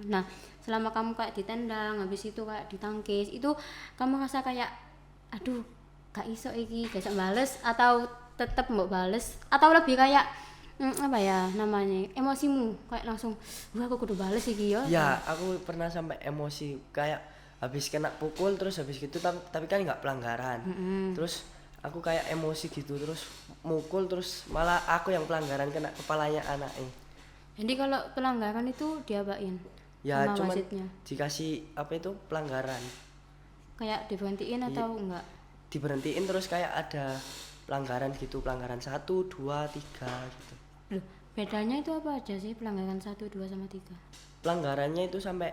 Nah, selama kamu kayak ditendang, habis itu kayak ditangkis, itu kamu rasa kayak, aduh, gak iso iki, gak iso bales, atau tetep mau bales, atau lebih kayak apa ya namanya, emosimu kayak langsung, wah aku kudu bales iki yo. Ya, aku pernah sampai emosi kayak habis kena pukul terus habis gitu tapi kan nggak pelanggaran. Terus aku kayak emosi gitu terus mukul terus malah aku yang pelanggaran kena kepalanya anaknya. Jadi kalau pelanggaran itu diapain? Ya Sama cuman wasitnya? dikasih apa itu pelanggaran. Kayak diberhentiin atau enggak? Diberhentiin terus kayak ada pelanggaran gitu, pelanggaran 1, 2, 3 gitu. Loh, bedanya itu apa aja sih pelanggaran 1, 2 sama 3? Pelanggarannya itu sampai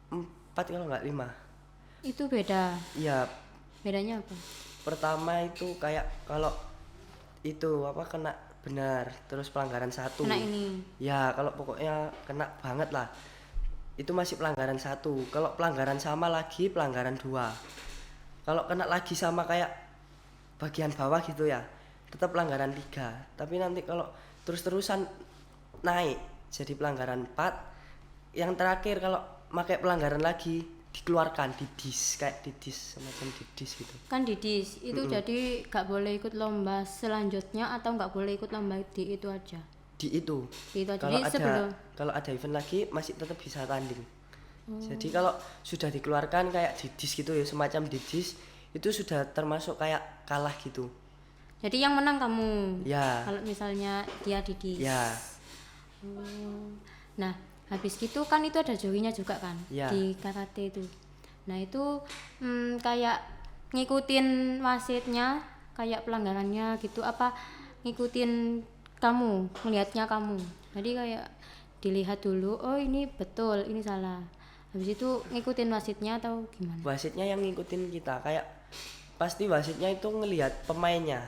4 kalau nggak 5. Itu beda. Iya, Bedanya apa? pertama itu kayak kalau itu apa kena benar terus pelanggaran 1. Kena ini. Ya kalau pokoknya kena banget lah itu masih pelanggaran 1. Kalau pelanggaran sama lagi pelanggaran 2. Kalau kena lagi sama kayak bagian bawah gitu ya tetap pelanggaran 3. Tapi nanti kalau terus-terusan naik jadi pelanggaran 4. Yang terakhir kalau pakai pelanggaran lagi dikeluarkan, didis, kayak didis, semacam didis gitu. Kan didis itu jadi gak boleh ikut lomba selanjutnya atau gak boleh ikut lomba di itu aja. Di itu. Di itu aja. Kalau Jadi ada kalau ada event lagi masih tetap bisa tanding. Jadi kalau sudah dikeluarkan kayak didis gitu ya, semacam didis itu sudah termasuk kayak kalah gitu. Jadi yang menang kamu. Ya. Kalau misalnya dia didis. Ya. Nah, habis gitu kan itu ada joginya juga kan Ya. di karate itu. Nah, itu kayak ngikutin wasitnya, kayak pelanggarannya gitu apa ngikutin kamu, melihatnya kamu. Jadi kayak dilihat dulu, oh ini betul, ini salah. Habis itu ngikutin wasitnya atau gimana? Wasitnya yang ngikutin kita, kayak pasti wasitnya itu ngelihat pemainnya.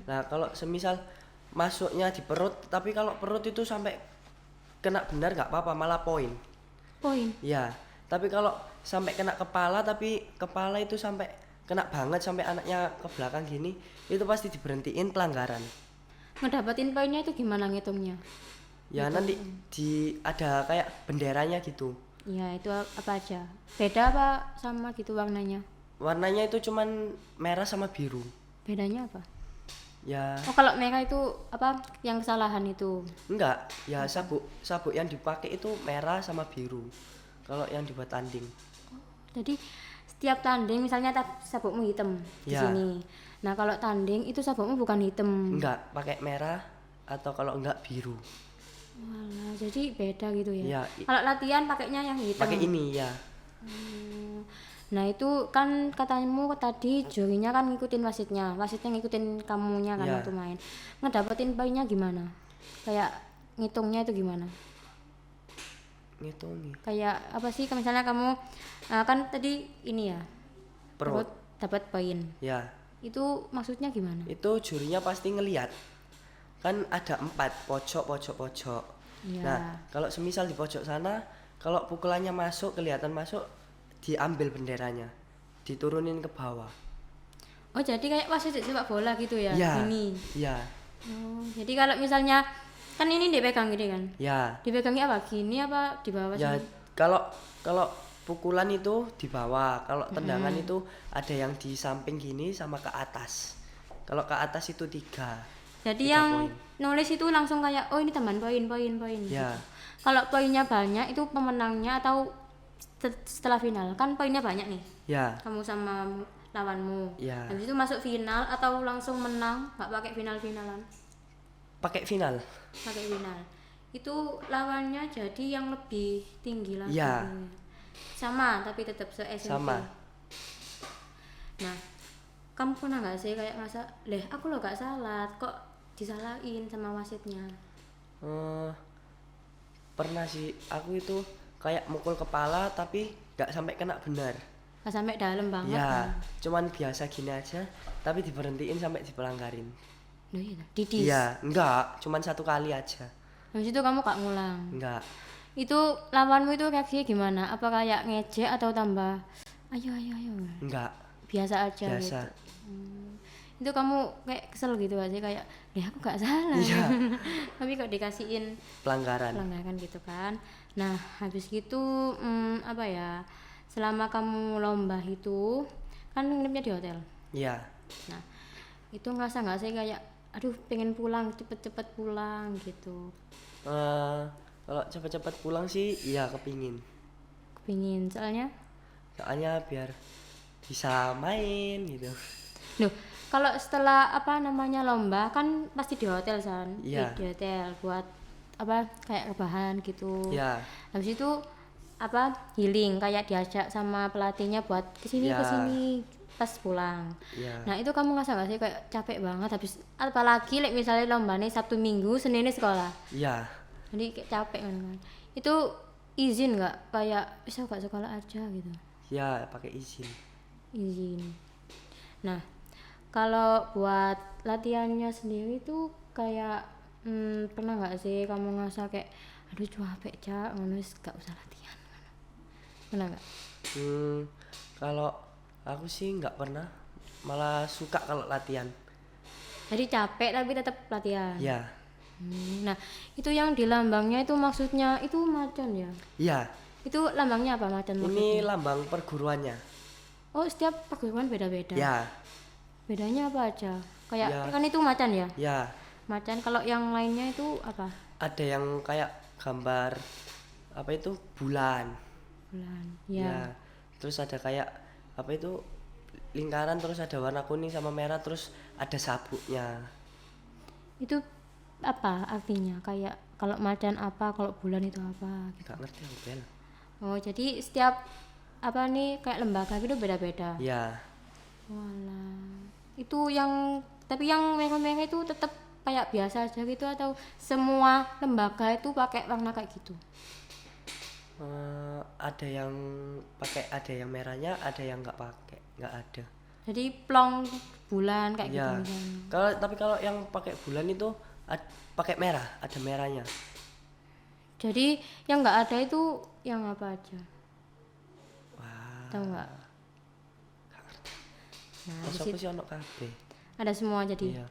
Nah, kalau semisal masuknya di perut, tapi kalau perut itu sampai kena benar nggak apa-apa, malah poin. Poin. Ya, tapi kalau sampai kena kepala, tapi kepala itu sampai kena banget sampai anaknya ke belakang gini, itu pasti diberhentiin pelanggaran. Ngedapatin poinnya itu gimana ngitungnya? Ya nanti ada kayak benderanya gitu. Ya, itu apa aja? Beda apa sama gitu warnanya? Warnanya itu cuman merah sama biru. Bedanya apa? Ya Oh, kalau merah itu apa yang kesalahan itu? enggak, ya sabuk yang dipakai itu merah sama biru. Kalau yang dibuat tanding. Jadi setiap tanding misalnya sabukmu hitam di Ya. sini. Nah, kalau tanding itu sabukmu bukan hitam. Enggak, pakai merah atau kalau enggak biru. Walah, jadi beda gitu ya. Ya, Kalau latihan pakainya yang hitam. pakai ini ya. Nah, itu kan katamu tadi jurinya kan ngikutin wasitnya ngikutin kamunya kan Ya. waktu main. Ngedapetin poinnya gimana? Kayak ngitungnya itu gimana? Ngitungin Kayak apa sih misalnya kamu kan tadi ini ya perut. dapat poin. Ya, Itu maksudnya gimana? itu jurinya pasti ngelihat. Kan ada 4 pojok. Ya. Nah, kalau semisal di pojok sana, kalau pukulannya masuk, kelihatan masuk, diambil benderanya, diturunin ke bawah. Oh, jadi kayak wasit sepak bola gitu ya? Ya. Ini. Ya. Oh, jadi kalau misalnya kan ini dipegang gini kan? Ya. Dipegangnya apa? Gini apa di bawah Ya, sini? kalau pukulan itu di bawah, kalau tendangan itu ada yang di samping gini sama ke atas. Kalau ke atas itu 3. Jadi 3 yang poin. nulis itu langsung kayak oh ini teman poin. Ya. Gitu. Kalau poinnya banyak itu pemenangnya atau setelah final kan poinnya banyak nih. Ya. Kamu sama lawanmu. Ya. Habis itu masuk final atau langsung menang nggak pakai finalan? Pakai final. Pakai final. Itu lawannya jadi yang lebih tinggi lagi. Ya. Sama tapi tetap se-SMP. Sama. Nah, kamu pernah nggak sih kayak ngerasa, aku lo gak salah, kok disalahin sama wasitnya? Pernah sih, aku itu kayak mukul kepala tapi nggak sampai kena benar. Gak sampai dalam banget. Ya, cuman biasa gini aja, tapi diberhentiin sampai dipelanggarin. Loh iya, didis. Iya, enggak, cuman 1 kali aja. Habis itu kamu gak ngulang. Enggak. Itu lawanmu itu reaksinya gimana? Apa kayak ngejek atau tambah ayo. Enggak, Biasa aja biasa. gitu. Itu kamu kayak kesel gitu aja kayak, aku gak salah. Iya. Tapi kok dikasihin Pelanggaran. pelanggaran gitu kan. Nah, habis gitu apa ya? Selama kamu lomba itu kan nginepnya di hotel. Iya. Nah, itu ngerasa nggak sih kayak aduh pengen pulang cepet-cepet pulang gitu. Kalau cepet-cepet pulang sih iya kepingin. Kepingin Soalnya biar bisa main gitu. loh, kalau setelah apa namanya lomba kan pasti di hotel kan. Iya. Di hotel buat apa kayak rebahan gitu. Iya. Habis itu apa healing kayak diajak sama pelatihnya buat kesini Ya. pas pulang. Iya. Nah, itu kamu ngerasa gak sih kayak capek banget habis apalagi misalnya lombanya Sabtu Minggu Senin sekolah. Iya. Jadi kayak capek kan. Itu izin nggak kayak bisa gak sekolah aja gitu? Ya, pakai izin. Izin. Nah, kalau buat latihannya sendiri tuh kayak pernah nggak sih kamu ngerasa kayak aduh capek cak ngono gak usah latihan? Pernah nggak? Kalau aku sih nggak pernah, malah suka kalau latihan. Jadi capek tapi tetap latihan. Ya. Nah, itu yang di lambangnya itu maksudnya itu macan ya? Iya, Itu lambangnya apa macan ini maksudnya? lambang perguruannya. Oh, setiap perguruan beda-beda. Ya, Bedanya apa aja? Kayak Ya. kan itu macan ya? ya, Macan. Kalau yang lainnya itu apa? ada yang kayak gambar apa itu bulan. Bulan. Ya. Ya. Terus ada kayak apa itu lingkaran, terus ada warna kuning sama merah, terus ada sabuknya. Itu apa artinya? Kayak kalau macan apa, kalau bulan itu apa gitu. Gak ngerti aku Bel. Oh, jadi setiap apa nih kayak lembaga gitu beda-beda. Ya, Walah. Itu yang tapi yang merah-merah itu tetap kayak biasa aja gitu atau semua lembaga itu pakai warna kayak gitu? ada yang pakai, ada yang merahnya, ada yang nggak pakai, nggak ada. Jadi plong bulan kayak gitu Ya, misalnya. tapi kalau yang pakai bulan itu pakai merah, ada merahnya. Jadi yang nggak ada itu yang apa aja? Wah, Tahu nggak? Nah, di masa aku situ sih ono kabeh. ada semua jadi. Iya.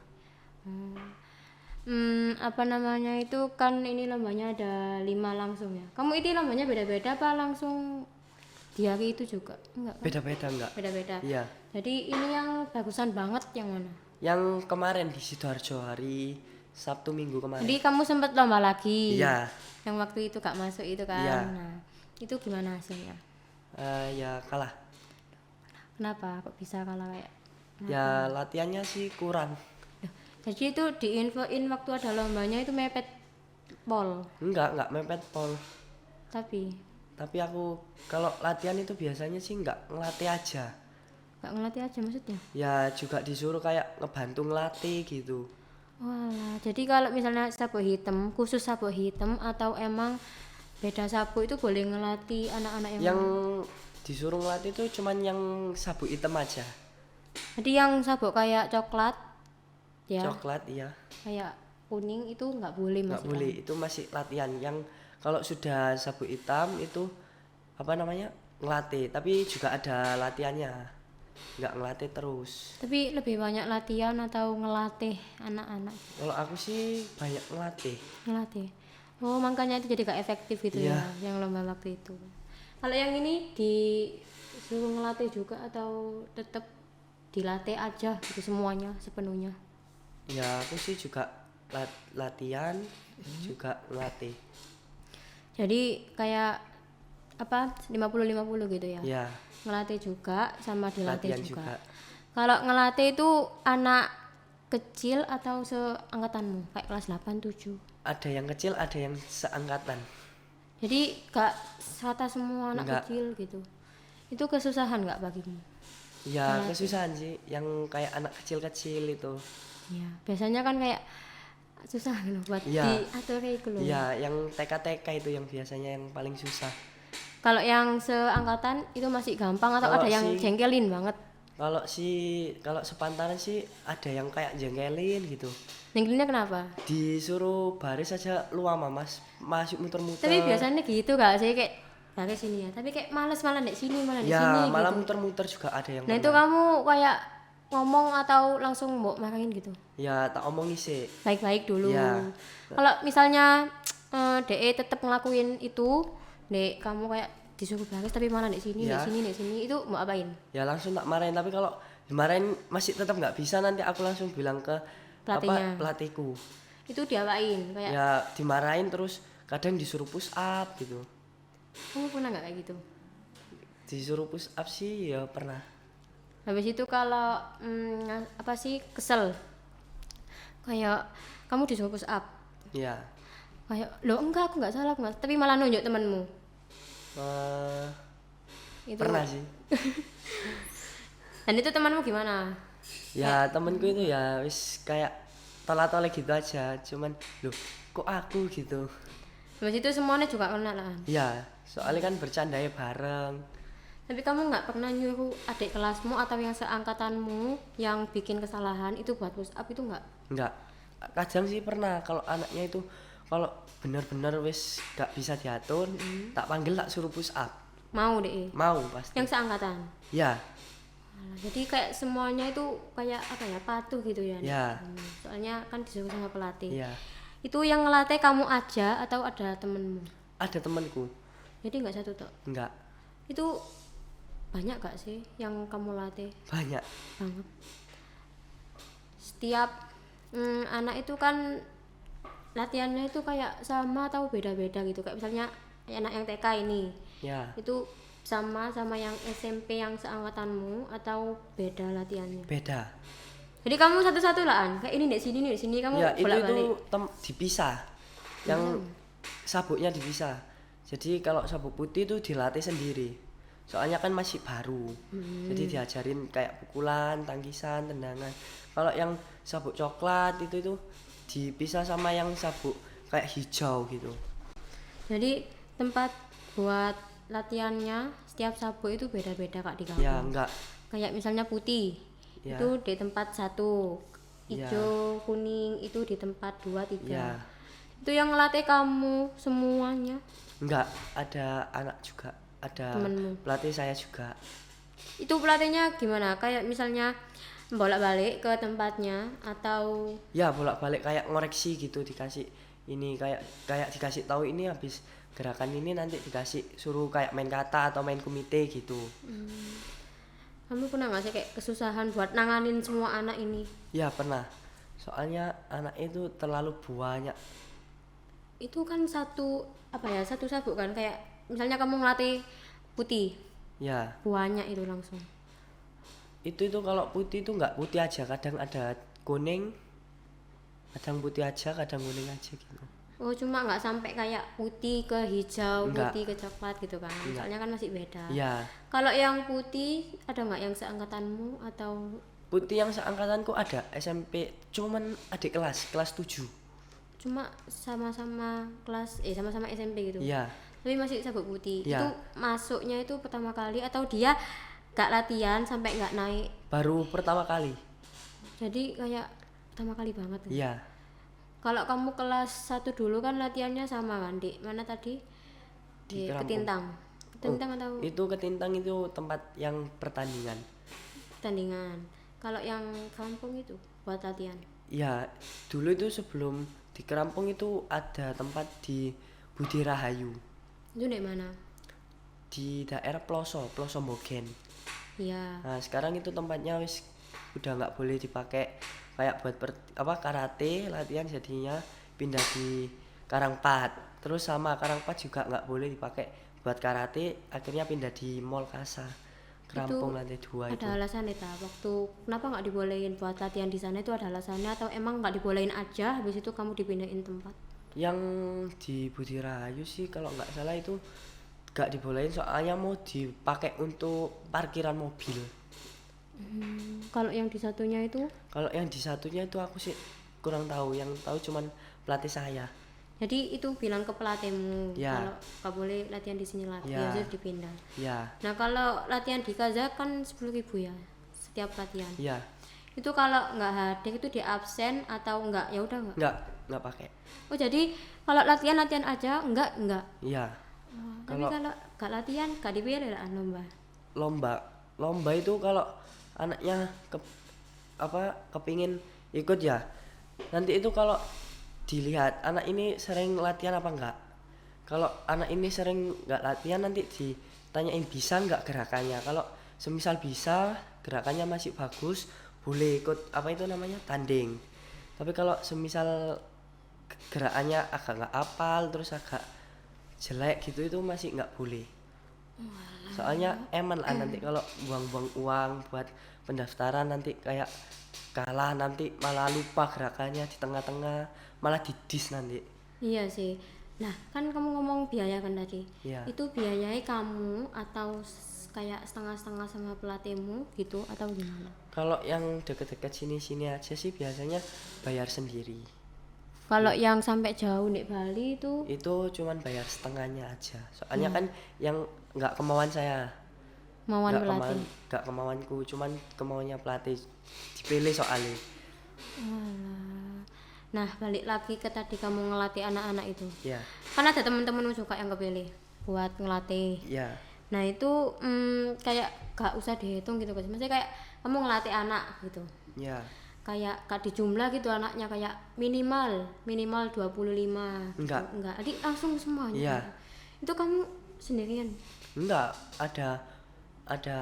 Apa namanya itu kan ini lombanya ada 5 langsung ya. Kamu itu lombanya beda-beda apa langsung di hari itu juga? Enggak kan? Beda-beda enggak? Beda-beda. Iya. Jadi ini yang bagusan banget yang mana? Yang kemarin di Sidoarjo hari Sabtu Minggu kemarin. Jadi kamu sempat lomba lagi. Iya. Yang waktu itu gak masuk itu kan. Iya. Nah, itu gimana hasilnya? Ya kalah. Kenapa kok bisa kalah kayak? Ya latihannya sih kurang. Loh, jadi itu diinfoin waktu ada lombanya itu mepet pol. Enggak mepet pol. Tapi Tapi aku kalau latihan itu biasanya sih enggak ngelatih aja. gak ngelatih aja maksudnya. Ya juga disuruh kayak ngebantu ngelatih gitu. Walah, jadi kalau misalnya sabuk hitam, khusus sabuk hitam atau emang beda sabuk itu boleh ngelatih anak-anak yang Yang disuruh ngelatih itu cuman yang sabuk hitam aja. Jadi yang sabuk kayak coklat ya, Coklat iya. kayak kuning itu nggak boleh Nggak masih boleh, itu masih latihan. Yang kalau sudah sabuk hitam itu apa namanya? Ngelatih, tapi juga ada latihannya. Nggak ngelatih terus. Tapi lebih banyak latihan atau ngelatih anak-anak? Kalau aku sih banyak ngelatih. Ngelatih. Oh, makanya itu jadi gak efektif gitu Iya. ya, yang lomba waktu itu. Kalau yang ini disuruh ngelatih juga atau tetap dilatih aja gitu semuanya sepenuhnya? Ya aku sih juga latihan, juga ngelatih. Jadi kayak apa 50-50 gitu ya? Ya, Ngelatih juga sama dilatih latihan juga. juga. Kalau ngelatih itu anak kecil atau seangkatanmu kayak kelas 8, 7? Ada yang kecil, ada yang seangkatan. Jadi gak rata semua anak Enggak. kecil gitu. Itu kesusahan gak bagimu? Ya kesusahan sih, yang kayak anak kecil-kecil itu. Iya, biasanya kan kayak susah gitu buat Iya. diatur kayak gitu loh. Ya, yang TK-TK itu yang biasanya yang paling susah. Kalau yang seangkatan itu masih gampang atau Kalau ada yang si- jengkelin banget? Kalau sepantaran sih ada yang kayak jengkelin gitu. Jengkelinnya kenapa? Disuruh baris aja lu sama Mas, masuk muter-muter. Tapi biasanya gitu gak sih kayak baris sini ya. Tapi kayak males malah di sini malah di Ya, sini malah gitu. muter-muter juga ada yang Nah itu pernah. kamu kayak ngomong atau langsung mau marahin gitu? Ya, tak omongin sih. Baik-baik dulu. Ya. Kalau misalnya DE tetap ngelakuin itu, Dek kamu kayak disuruh baris tapi malah di sini, Ya. di sini, itu mau apain? Ya langsung tak marahin, tapi kalau dimarahin masih tetap nggak bisa, nanti aku langsung bilang ke Pelatihnya. pelatihku. Itu diapain? Kayak Ya dimarahin, terus kadang disuruh push up gitu. kamu pernah nggak kayak gitu? Disuruh push up sih ya pernah. Habis itu kalau apa sih kesel? Kayak kamu disuruh push up. Ya. Kayak lo enggak aku nggak salah Mas, tapi malah nunjuk temanmu. Eh, Itu. pernah sih. Dan itu temanmu gimana? Ya temenku itu ya wis kayak tolak-tolak gitu aja, cuman loh kok aku gitu. Habis itu semuanya juga kena lah. Ya soalnya kan bercandanya bareng. Tapi kamu nggak pernah nyuruh adik kelasmu atau yang seangkatanmu yang bikin kesalahan itu buat push up itu nggak? Enggak, kadang sih pernah kalau anaknya itu kalau benar-benar wis gak bisa diatur, tak panggil, tak suruh push up. Mau deh. Mau pasti. Yang seangkatan. Ya, Alah, jadi kayak semuanya itu kayak apa ya patuh gitu ya. Ya. Soalnya kan disuruh sama pelatih. ya. Itu yang ngelatih kamu aja atau ada temenmu? Ada temanku. Jadi nggak satu tok. Enggak, Itu banyak gak sih yang kamu latih? banyak. Banget. Setiap anak itu kan latihannya itu kayak sama atau beda-beda gitu. Kayak misalnya anak yang TK ini, Ya, itu sama yang SMP yang seangkatanmu atau beda latihannya? beda. Jadi kamu satu-satu lah An. Kayak ini di sini kamu Ya, itu bolak-balik. dipisah. Yang sabuknya dipisah. Jadi kalau sabuk putih itu dilatih sendiri. Soalnya kan masih baru. Jadi diajarin kayak pukulan, tangkisan, tendangan. Kalau yang sabuk coklat itu dipisah sama yang sabuk kayak hijau gitu. Jadi tempat buat latihannya setiap sabuk itu beda-beda Kak di kamu. Ya, enggak. Kayak misalnya putih Ya. itu di tempat 1, Ya. hijau, kuning itu di tempat 2, 3. Ya, Itu yang ngelatih kamu semuanya. enggak, ada anak juga, ada Temenmu. pelatih saya juga. Itu pelatihnya gimana? Kayak misalnya bolak-balik ke tempatnya atau Ya, bolak-balik kayak ngoreksi gitu, dikasih ini kayak dikasih tahu ini habis gerakan ini nanti dikasih suruh kayak main kata atau main kumite gitu. kamu pernah nggak sih kayak kesusahan buat nanganin semua anak ini? Ya, pernah. Soalnya anak itu terlalu banyak. Itu kan satu sabuk kan, kayak misalnya kamu ngelatih putih, Ya, banyak itu langsung. itu kalau putih itu nggak putih aja, kadang ada kuning, kadang putih aja, kadang kuning aja gitu. Oh, cuma nggak sampai kayak putih ke hijau, Enggak. putih ke coklat gitu kan? Enggak. Soalnya kan masih beda. Ya, Kalau yang putih ada nggak yang seangkatanmu atau putih yang seangkatanku ada SMP, cuman adik kelas 7. cuma sama-sama sama-sama SMP gitu? Iya, Tapi masih sabuk putih. Iya. Itu masuknya itu pertama kali atau dia gak latihan sampai nggak naik? baru pertama kali. Jadi kayak pertama kali banget. Iya, Kalau kamu kelas 1 dulu kan latihannya sama kan di mana tadi? Di Kerampung. Ketintang. Ketintang atau itu Ketintang itu tempat yang pertandingan. tandingan. Kalau yang kampung itu buat latihan. Ya, dulu itu sebelum di Kerampung itu ada tempat di Budi Rahayu, Itu di mana? di daerah Ploso Mogen. Iya. Nah, sekarang itu tempatnya wis udah nggak boleh dipakai kayak buat karate latihan, jadinya pindah di Karangpat. Terus sama Karangpat juga nggak boleh dipakai buat karate, akhirnya pindah di Mall Kasa Kerampung lantai 2 itu. Ada alasan ta waktu kenapa nggak dibolehin buat latihan di sana, itu ada alasannya atau emang nggak dibolehin aja habis itu kamu dipindahin tempat? Yang di Budi Rahayu sih kalau nggak salah itu nggak dibolehin, soalnya mau dipakai untuk parkiran mobil. Kalau yang di satunya itu Kalau yang di satunya itu aku sih kurang tahu, yang tahu cuman pelatih saya. jadi itu bilang ke pelatihmu Ya. kalau nggak boleh latihan di sini lagi, Ya. harus dipindah. Ya, Nah kalau latihan di Kaza kan 10.000 ya setiap latihan. ya, Itu kalau nggak hadir itu di absen atau enggak ya udah nggak? nggak pakai. Oh jadi kalau latihan aja enggak? Iya. Tapi kalau nggak latihan nggak dipilih lah lomba. Lomba itu kalau anaknya kepingin ikut ya, nanti itu kalau dilihat anak ini sering latihan apa enggak. Kalau anak ini sering nggak latihan nanti ditanyain bisa nggak gerakannya. Kalau semisal bisa, gerakannya masih bagus, boleh ikut tanding. Tapi kalau semisal gerakannya agak nggak apal, terus agak jelek gitu, itu masih nggak boleh. Soalnya eman lah nanti kalau buang-buang uang buat pendaftaran, nanti kayak kalah nanti malah lupa gerakannya di tengah-tengah, malah didis nanti. Iya sih. Nah kan kamu ngomong biaya kan tadi. Iya. Itu biayanya kamu atau kayak setengah-setengah sama pelatihmu gitu atau gimana? Kalau yang deket-deket sini-sini aja sih biasanya bayar sendiri. Kalau yang sampai jauh di Bali itu Itu cuman bayar setengahnya aja. Soalnya kan yang nggak kemauan saya, mauan pelatih. nggak kemauanku, cuman kemauannya pelatih dipilih soalnya. Walah. Nah balik lagi ke tadi kamu ngelatih anak-anak itu. Ya, Kan ada temen-temenmu juga yang kepilih buat ngelatih. ya, Nah itu kayak gak usah dihitung gitu guys. Maksudnya kayak kamu ngelatih anak gitu. ya. kayak gak dijumlah gitu anaknya, kayak minimal 25 gitu. Enggak. Jadi langsung semuanya. Iya. Itu kamu sendirian? Enggak, ada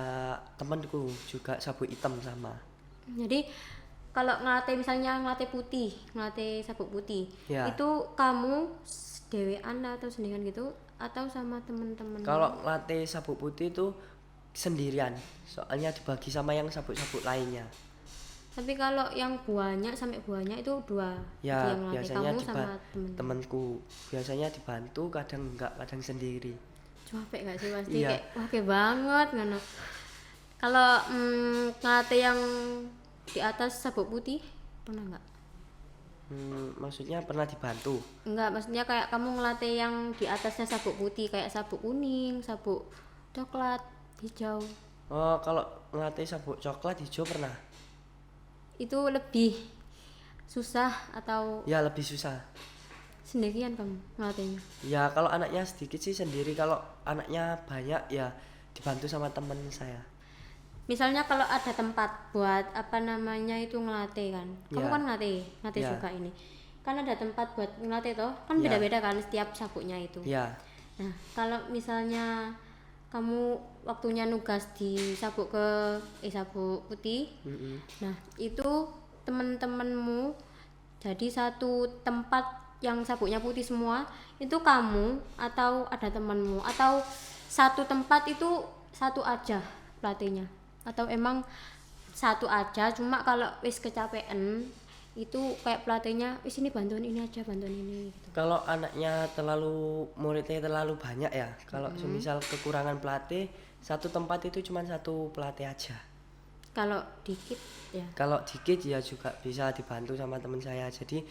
temanku juga sabuk hitam sama. Jadi kalau ngelatih putih, ngelatih sabuk putih, Ya. itu kamu dewean atau sendirian gitu atau sama temen-temen? Kalau latih sabuk putih itu sendirian, soalnya dibagi sama yang sabuk-sabuk lainnya. Tapi kalau yang sampai buahnya itu 2. Ya, yang ngelatih biasanya kamu sama temenku. Biasanya dibantu, kadang enggak, kadang sendiri. capek gak sih pasti? Iya. Kayak wah kayak banget ngono. Kalau ngelatih yang di atas sabuk putih pernah nggak? Maksudnya pernah dibantu? Enggak, maksudnya kayak kamu ngelatih yang di atasnya sabuk putih, kayak sabuk kuning, sabuk coklat, hijau. Oh, kalau ngelatih sabuk coklat hijau pernah? Itu lebih susah atau Ya, lebih susah. sendirian kamu ngelatihnya? Ya, kalau anaknya sedikit sih sendiri, kalau anaknya banyak ya dibantu sama teman saya. Misalnya kalau ada tempat buat apa namanya itu ngelatih kan, kamu Ya. kan ngelatih Ya. juga ini, kan ada tempat buat ngelatih toh, kan Ya. beda-beda kan setiap sabuknya itu. Ya, Nah kalau misalnya kamu waktunya nugas di sabuk putih, nah itu temen-temenmu jadi satu tempat yang sabuknya putih semua, itu kamu atau ada temenmu atau satu tempat itu satu aja pelatihnya, atau emang satu aja cuma kalau wis kecapean itu kayak pelatihnya wis ini bantuan ini aja, bantuan ini gitu. kalau muridnya terlalu banyak ya, kalau semisal kekurangan pelatih, satu tempat itu cuma satu pelatih aja. Kalau dikit ya Kalau dikit ya juga bisa dibantu sama teman saya. Jadi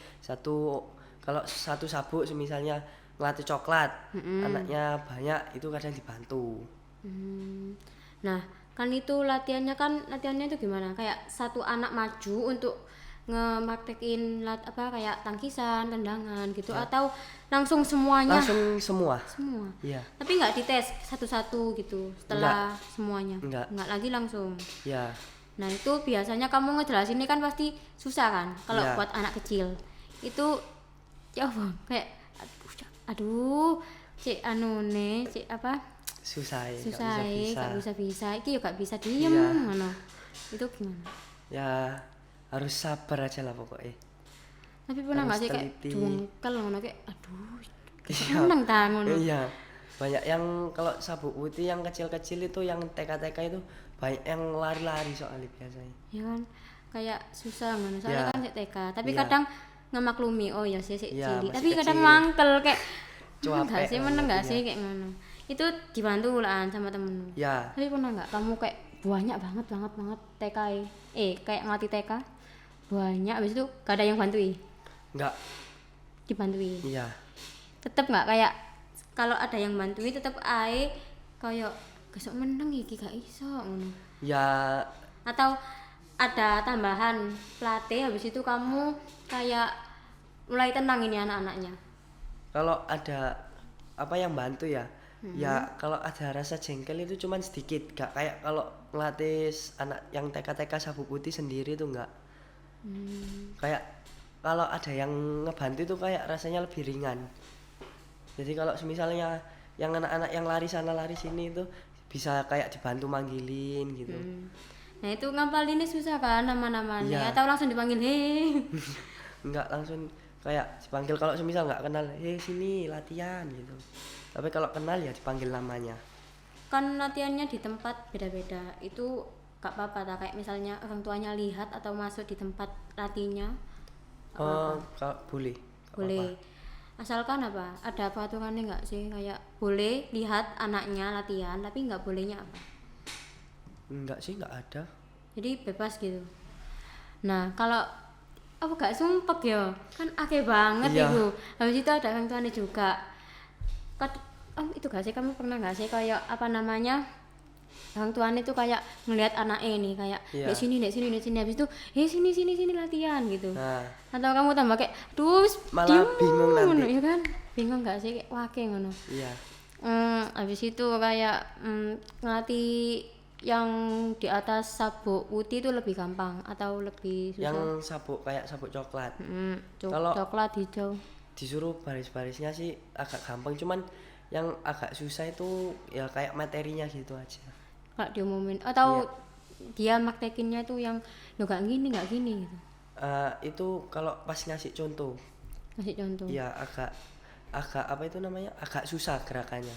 kalau satu sabuk misalnya ngelatih coklat, anaknya banyak itu kadang dibantu. Nah kan itu latihannya itu gimana, kayak satu anak maju untuk ngemaktekin kayak tangkisan, tendangan gitu, atau langsung semuanya? Langsung semua. Semua. Iya. Tapi nggak dites satu-satu gitu setelah semuanya? Enggak. Lagi langsung. Ya. Nah itu biasanya kamu ngejelasin ini kan pasti susah kan kalau Iya. buat anak kecil itu ya Allah, kayak aduh cek Susah ya, susah nggak gak bisa iki yo gak bisa diem Iya. ngono. Itu gimana? Ya harus sabar aja lah pokoknya. Tapi pernah nggak Harus sih kayak teliti. jungkel ngono kayak aduh Iya. seneng ta ngono? Iya. Banyak yang kalau sabuk putih yang kecil-kecil itu, yang TK-TK itu banyak yang lari-lari soalnya biasanya. Ya kan kayak susah ngono soalnya Iya. kan cek TK, tapi Iya. kadang ngemaklumi oh ya sih Iya, cilik, masih tapi kadang kecil. mangkel kayak Cuapek meneng nggak banget, sih iya. kayak ngono. Itu dibantu lah sama temenmu. Ya, Tapi pernah nggak kamu kayak banyak banget TK kayak ngelatih TK banyak, habis itu gak ada yang bantui, enggak. dibantui Iya. tetep nggak, kayak kalau ada yang bantui tetep ae kayak besok meneng iki gak iso ngono, Ya, atau ada tambahan pelatih habis itu kamu kayak mulai tenang ini anak-anaknya? kalau ada apa yang bantu ya, ya kalau ada rasa jengkel itu cuman sedikit, gak kayak kalau ngelatih anak yang TK-TK sabuk putih sendiri itu enggak. Kayak kalau ada yang ngebantu itu kayak rasanya lebih ringan. Jadi kalau misalnya yang anak-anak yang lari sana lari sini itu bisa kayak dibantu manggilin gitu. Nah itu ngapalinnya susah kan nama-namanya, Iya. atau langsung dipanggil hei? Enggak langsung kayak dipanggil, kalau semisal nggak kenal, sini latihan gitu. Tapi kalau kenal ya dipanggil namanya. Kan latihannya di tempat beda-beda, itu gak apa-apa tak, kayak misalnya orang tuanya lihat atau masuk di tempat latihnya? Oh, kalau boleh. Nggak Boleh. apa-apa. Asalkan apa? Ada peraturannya nggak sih, kayak boleh lihat anaknya latihan tapi nggak bolehnya apa? Enggak sih, enggak ada. Jadi bebas gitu. Nah kalau apa gak sumpek ya, kan akeh banget Iya. itu. Habis itu ada orang tuanya juga. Itu gak sih, kamu pernah gak sih kayak apa namanya, orang tuanya itu kayak ngelihat anaknya ini kayak Iya. dek sini habis itu sini latihan gitu. Nah, Atau kamu tambah kayak aduh Malah diem bingung nanti. ngono, ya kan? Bingung gak sih kayak wake ngono. iya. Habis itu kayak ngelatih yang di atas sabuk putih itu lebih gampang atau lebih susah? Yang sabuk kayak sabuk coklat. Kalau Coklat hijau. disuruh baris-barisnya sih agak gampang, cuman yang agak susah itu ya kayak materinya gitu aja. Kalau diumumin atau Iya. dia maktekinnya itu yang lo nggak gini gitu. Itu kalau pas ngasih contoh, Kasih contoh. ya agak agak apa itu namanya, agak susah gerakannya.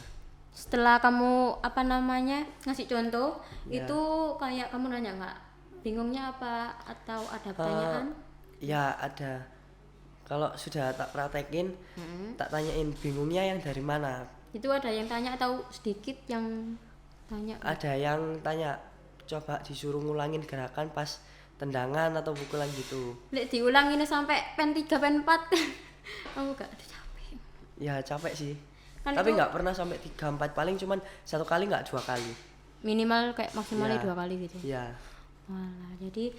Setelah kamu apa namanya ngasih contoh, Ya. itu kayak kamu nanya nggak bingungnya apa atau ada pertanyaan? Ya ada. Kalau sudah tak praktekin, tak tanyain bingungnya yang dari mana. Itu ada yang tanya atau sedikit yang tanya? Ada yang tanya, coba disuruh ngulangin gerakan pas tendangan atau pukulan gitu. Lek diulangin sampai pen 3 pen 4. Aku gak ada capek. Ya capek sih. Kan Tapi itu nggak pernah sampai 3-4, paling cuman 1 kali nggak 2 kali. minimal kayak maksimalnya Ya. 2 kali gitu. Ya. Walah, jadi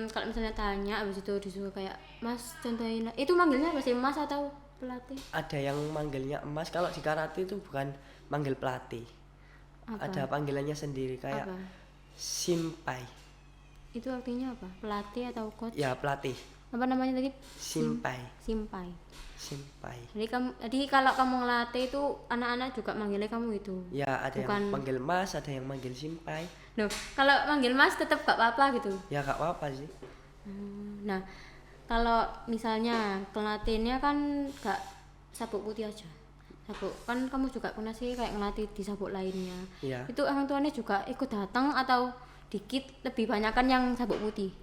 kalau misalnya tanya habis itu disuruh kayak Mas contohin, itu manggilnya apa sih, Mas atau pelatih? Ada yang manggilnya emas, kalau di karate itu bukan manggil pelatih. Apa? Ada panggilannya sendiri kayak Apa? simpai. Itu artinya apa? Pelatih atau coach? Ya pelatih. Apa namanya tadi? Simpai. Simpai. Simpai. Jadi kalau kamu ngelatih itu anak-anak juga manggilnya kamu itu. Ya ada yang Bukan- manggil mas, ada yang manggil simpai. Loh, kalau manggil Mas tetap gak apa-apa gitu. Ya gak apa-apa sih. Nah, kalau misalnya kelatihannya kan gak sabuk putih aja. Sabuk kan kamu juga pernah sih kayak ngelatih di sabuk lainnya. Iya. Itu orang tuanya juga ikut datang atau dikit lebih banyak kan yang sabuk putih?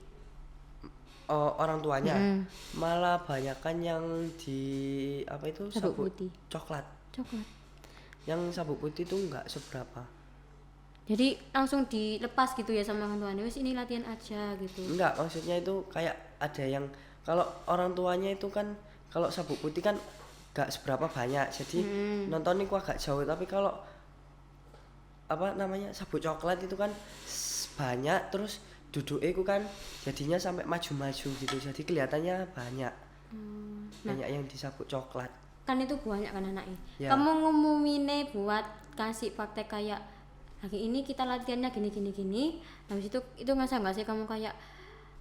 Oh, orang tuanya Mm-mm. malah banyakan yang di apa itu Sabuk putih. coklat. Coklat. Yang sabuk putih itu nggak seberapa. Jadi langsung dilepas gitu ya sama orang tuanya. Wes ini latihan aja gitu. Enggak, maksudnya itu kayak ada yang kalau orang tuanya itu kan kalau sabuk putih kan nggak seberapa banyak. Jadi nonton itu agak jauh, tapi kalau apa namanya sabuk coklat itu kan banyak, terus duduknya itu kan jadinya sampai maju-maju gitu, jadi kelihatannya banyak. Banyak yang di sabuk coklat. Kan itu banyak kan anaknya. Ya. Kamu ngumuminnya buat kasih praktek kayak hari ini kita latihannya gini. Habis itu nggak sih kamu kayak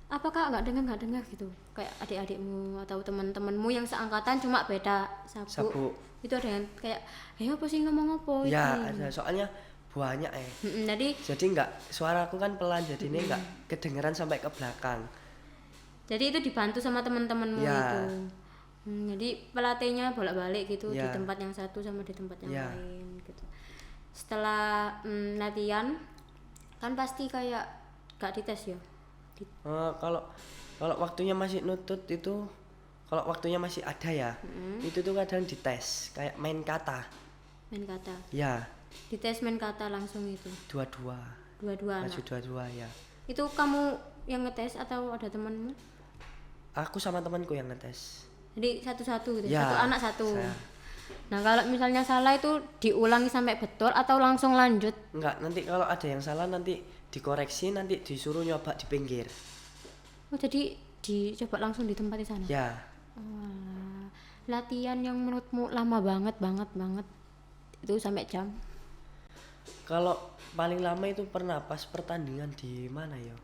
apa kak nggak dengar gitu, kayak adik-adikmu atau teman-temanmu yang seangkatan cuma beda sabuk. Itu ada yang kayak apa sih ngomong apa Ya ini? ada, soalnya banyak Jadi nggak, suaraku kan pelan, jadi ini nggak kedengeran sampai ke belakang. itu dibantu sama teman-temanmu Ya. itu. Jadi pelatihnya bolak-balik gitu di Ya. tempat yang satu sama di tempat yang Ya. lain gitu. Setelah latihan kan pasti kayak gak dites ya. Kalau waktunya masih nutut itu, kalau waktunya masih ada ya, itu tuh kadang dites kayak main kata. Main kata. Ya, Dites main kata langsung itu. dua-dua. Dua-dua Maju anak. dua-dua ya. Itu kamu yang ngetes atau ada temanmu? Aku sama temanku yang ngetes. Jadi satu-satu gitu. Ya, Satu anak satu. saya. Nah, kalau misalnya salah itu diulangi sampai betul atau langsung lanjut? Enggak, nanti kalau ada yang salah nanti dikoreksi, nanti disuruh nyoba di pinggir. Oh, jadi dicoba langsung di tempat di sana. Ya, Walah, latihan yang menurutmu lama banget itu sampai jam? kalau paling lama itu pernah pas pertandingan di mana ya?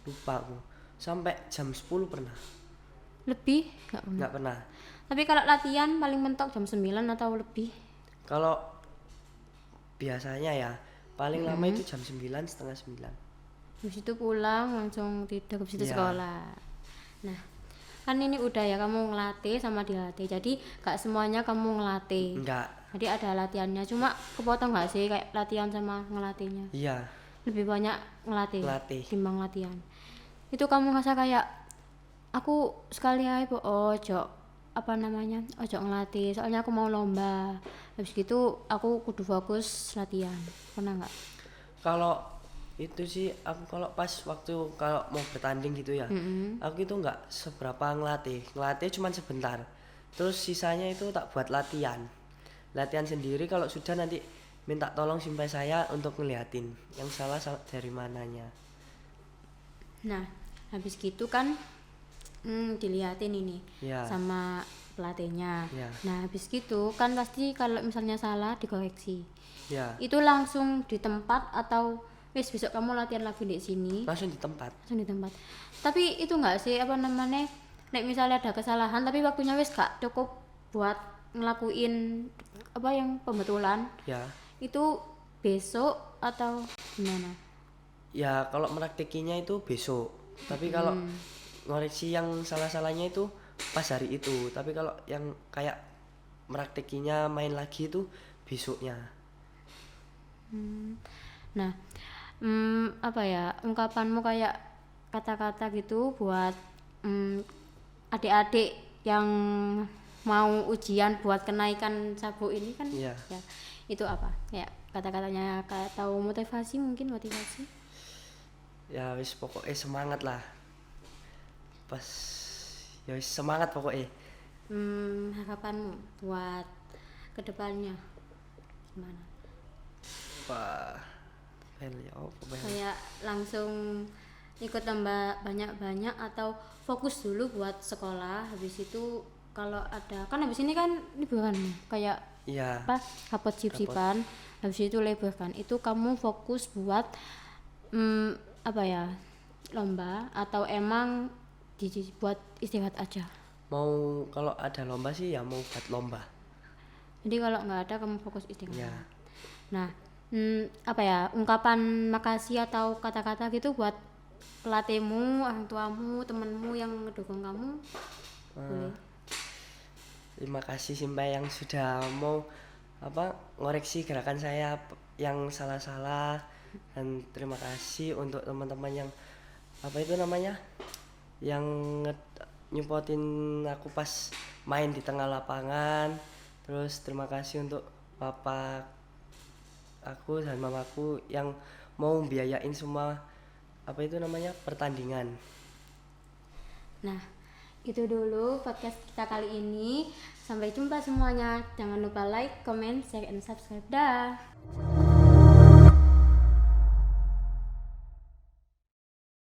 Lupa aku. Sampai jam 10 pernah. Lebih? Enggak pernah. Enggak pernah. Tapi kalau latihan paling mentok jam 9 atau lebih? Kalau biasanya ya paling lama itu jam 9, setengah 9. Habis itu pulang langsung tidur, habis itu Iya. sekolah. Nah, kan ini udah ya kamu ngelatih sama dilatih. Jadi gak semuanya kamu ngelatih. Enggak. Jadi ada latihannya. Cuma kepotong gak sih kayak latihan sama ngelatihnya? Iya, Lebih banyak ngelatih Ngelatih. timbang latihan. Itu kamu ngerasa kayak aku sekali aja ojo ngelatih, soalnya aku mau lomba. Habis gitu aku kudu fokus latihan. Pernah nggak? kalau itu sih aku kalau pas waktu kalau mau bertanding gitu ya, aku itu enggak seberapa ngelatih cuman sebentar, terus sisanya itu tak buat latihan sendiri. Kalau sudah nanti minta tolong simpai saya untuk ngeliatin yang salah dari mananya. Nah, habis gitu kan diliatin ini Ya. sama pelatihnya. Ya. Nah, habis gitu kan pasti kalau misalnya salah dikoreksi. Ya, Itu langsung di tempat atau wis besok kamu latihan lagi di sini langsung di tempat. langsung di tempat. Tapi itu enggak sih apa namanya, nek misalnya ada kesalahan tapi waktunya wis gak cukup buat ngelakuin apa yang pembetulan, Ya, itu besok atau gimana? ya kalau meraktekinya itu besok, tapi kalau ngoreksi yang salah-salahnya itu pas hari itu, tapi kalau yang kayak meraktekinya main lagi itu besoknya. Nah, apa ya ungkapanmu kayak kata-kata gitu buat adik-adik yang mau ujian buat kenaikan sabuk ini kan? Iya. Ya, itu apa? Ya kata-katanya kayak tahu motivasi, mungkin motivasi. Ya wis pokoknya semangat lah, pas ya wis semangat pokoknya. Harapanmu buat kedepannya gimana? Wah, bel ya apa bel? Kayak langsung ikut tambah banyak-banyak atau fokus dulu buat sekolah, habis itu kalau ada kan habis ini kan liburan kayak Iya, apa rapot sip-sipan, habis itu libur kan, itu kamu fokus buat apa ya lomba atau emang buat istirahat aja? mau kalau ada lomba sih ya mau buat lomba. Jadi kalau nggak ada kamu fokus istirahat. Ya, Nah, apa ya ungkapan makasih atau kata-kata gitu buat pelatihmu, orang tuamu, temenmu yang ngedukung kamu, boleh. terima kasih sih Mbak yang sudah mau apa ngoreksi gerakan saya yang salah-salah, dan terima kasih untuk teman-teman yang apa itu namanya yang nyupotin aku pas main di tengah lapangan. Terus terima kasih untuk papa aku dan mamaku yang mau biayain semua apa itu namanya pertandingan. Nah, itu dulu podcast kita kali ini. Sampai jumpa semuanya. Jangan lupa like, comment, share, and subscribe. Dah.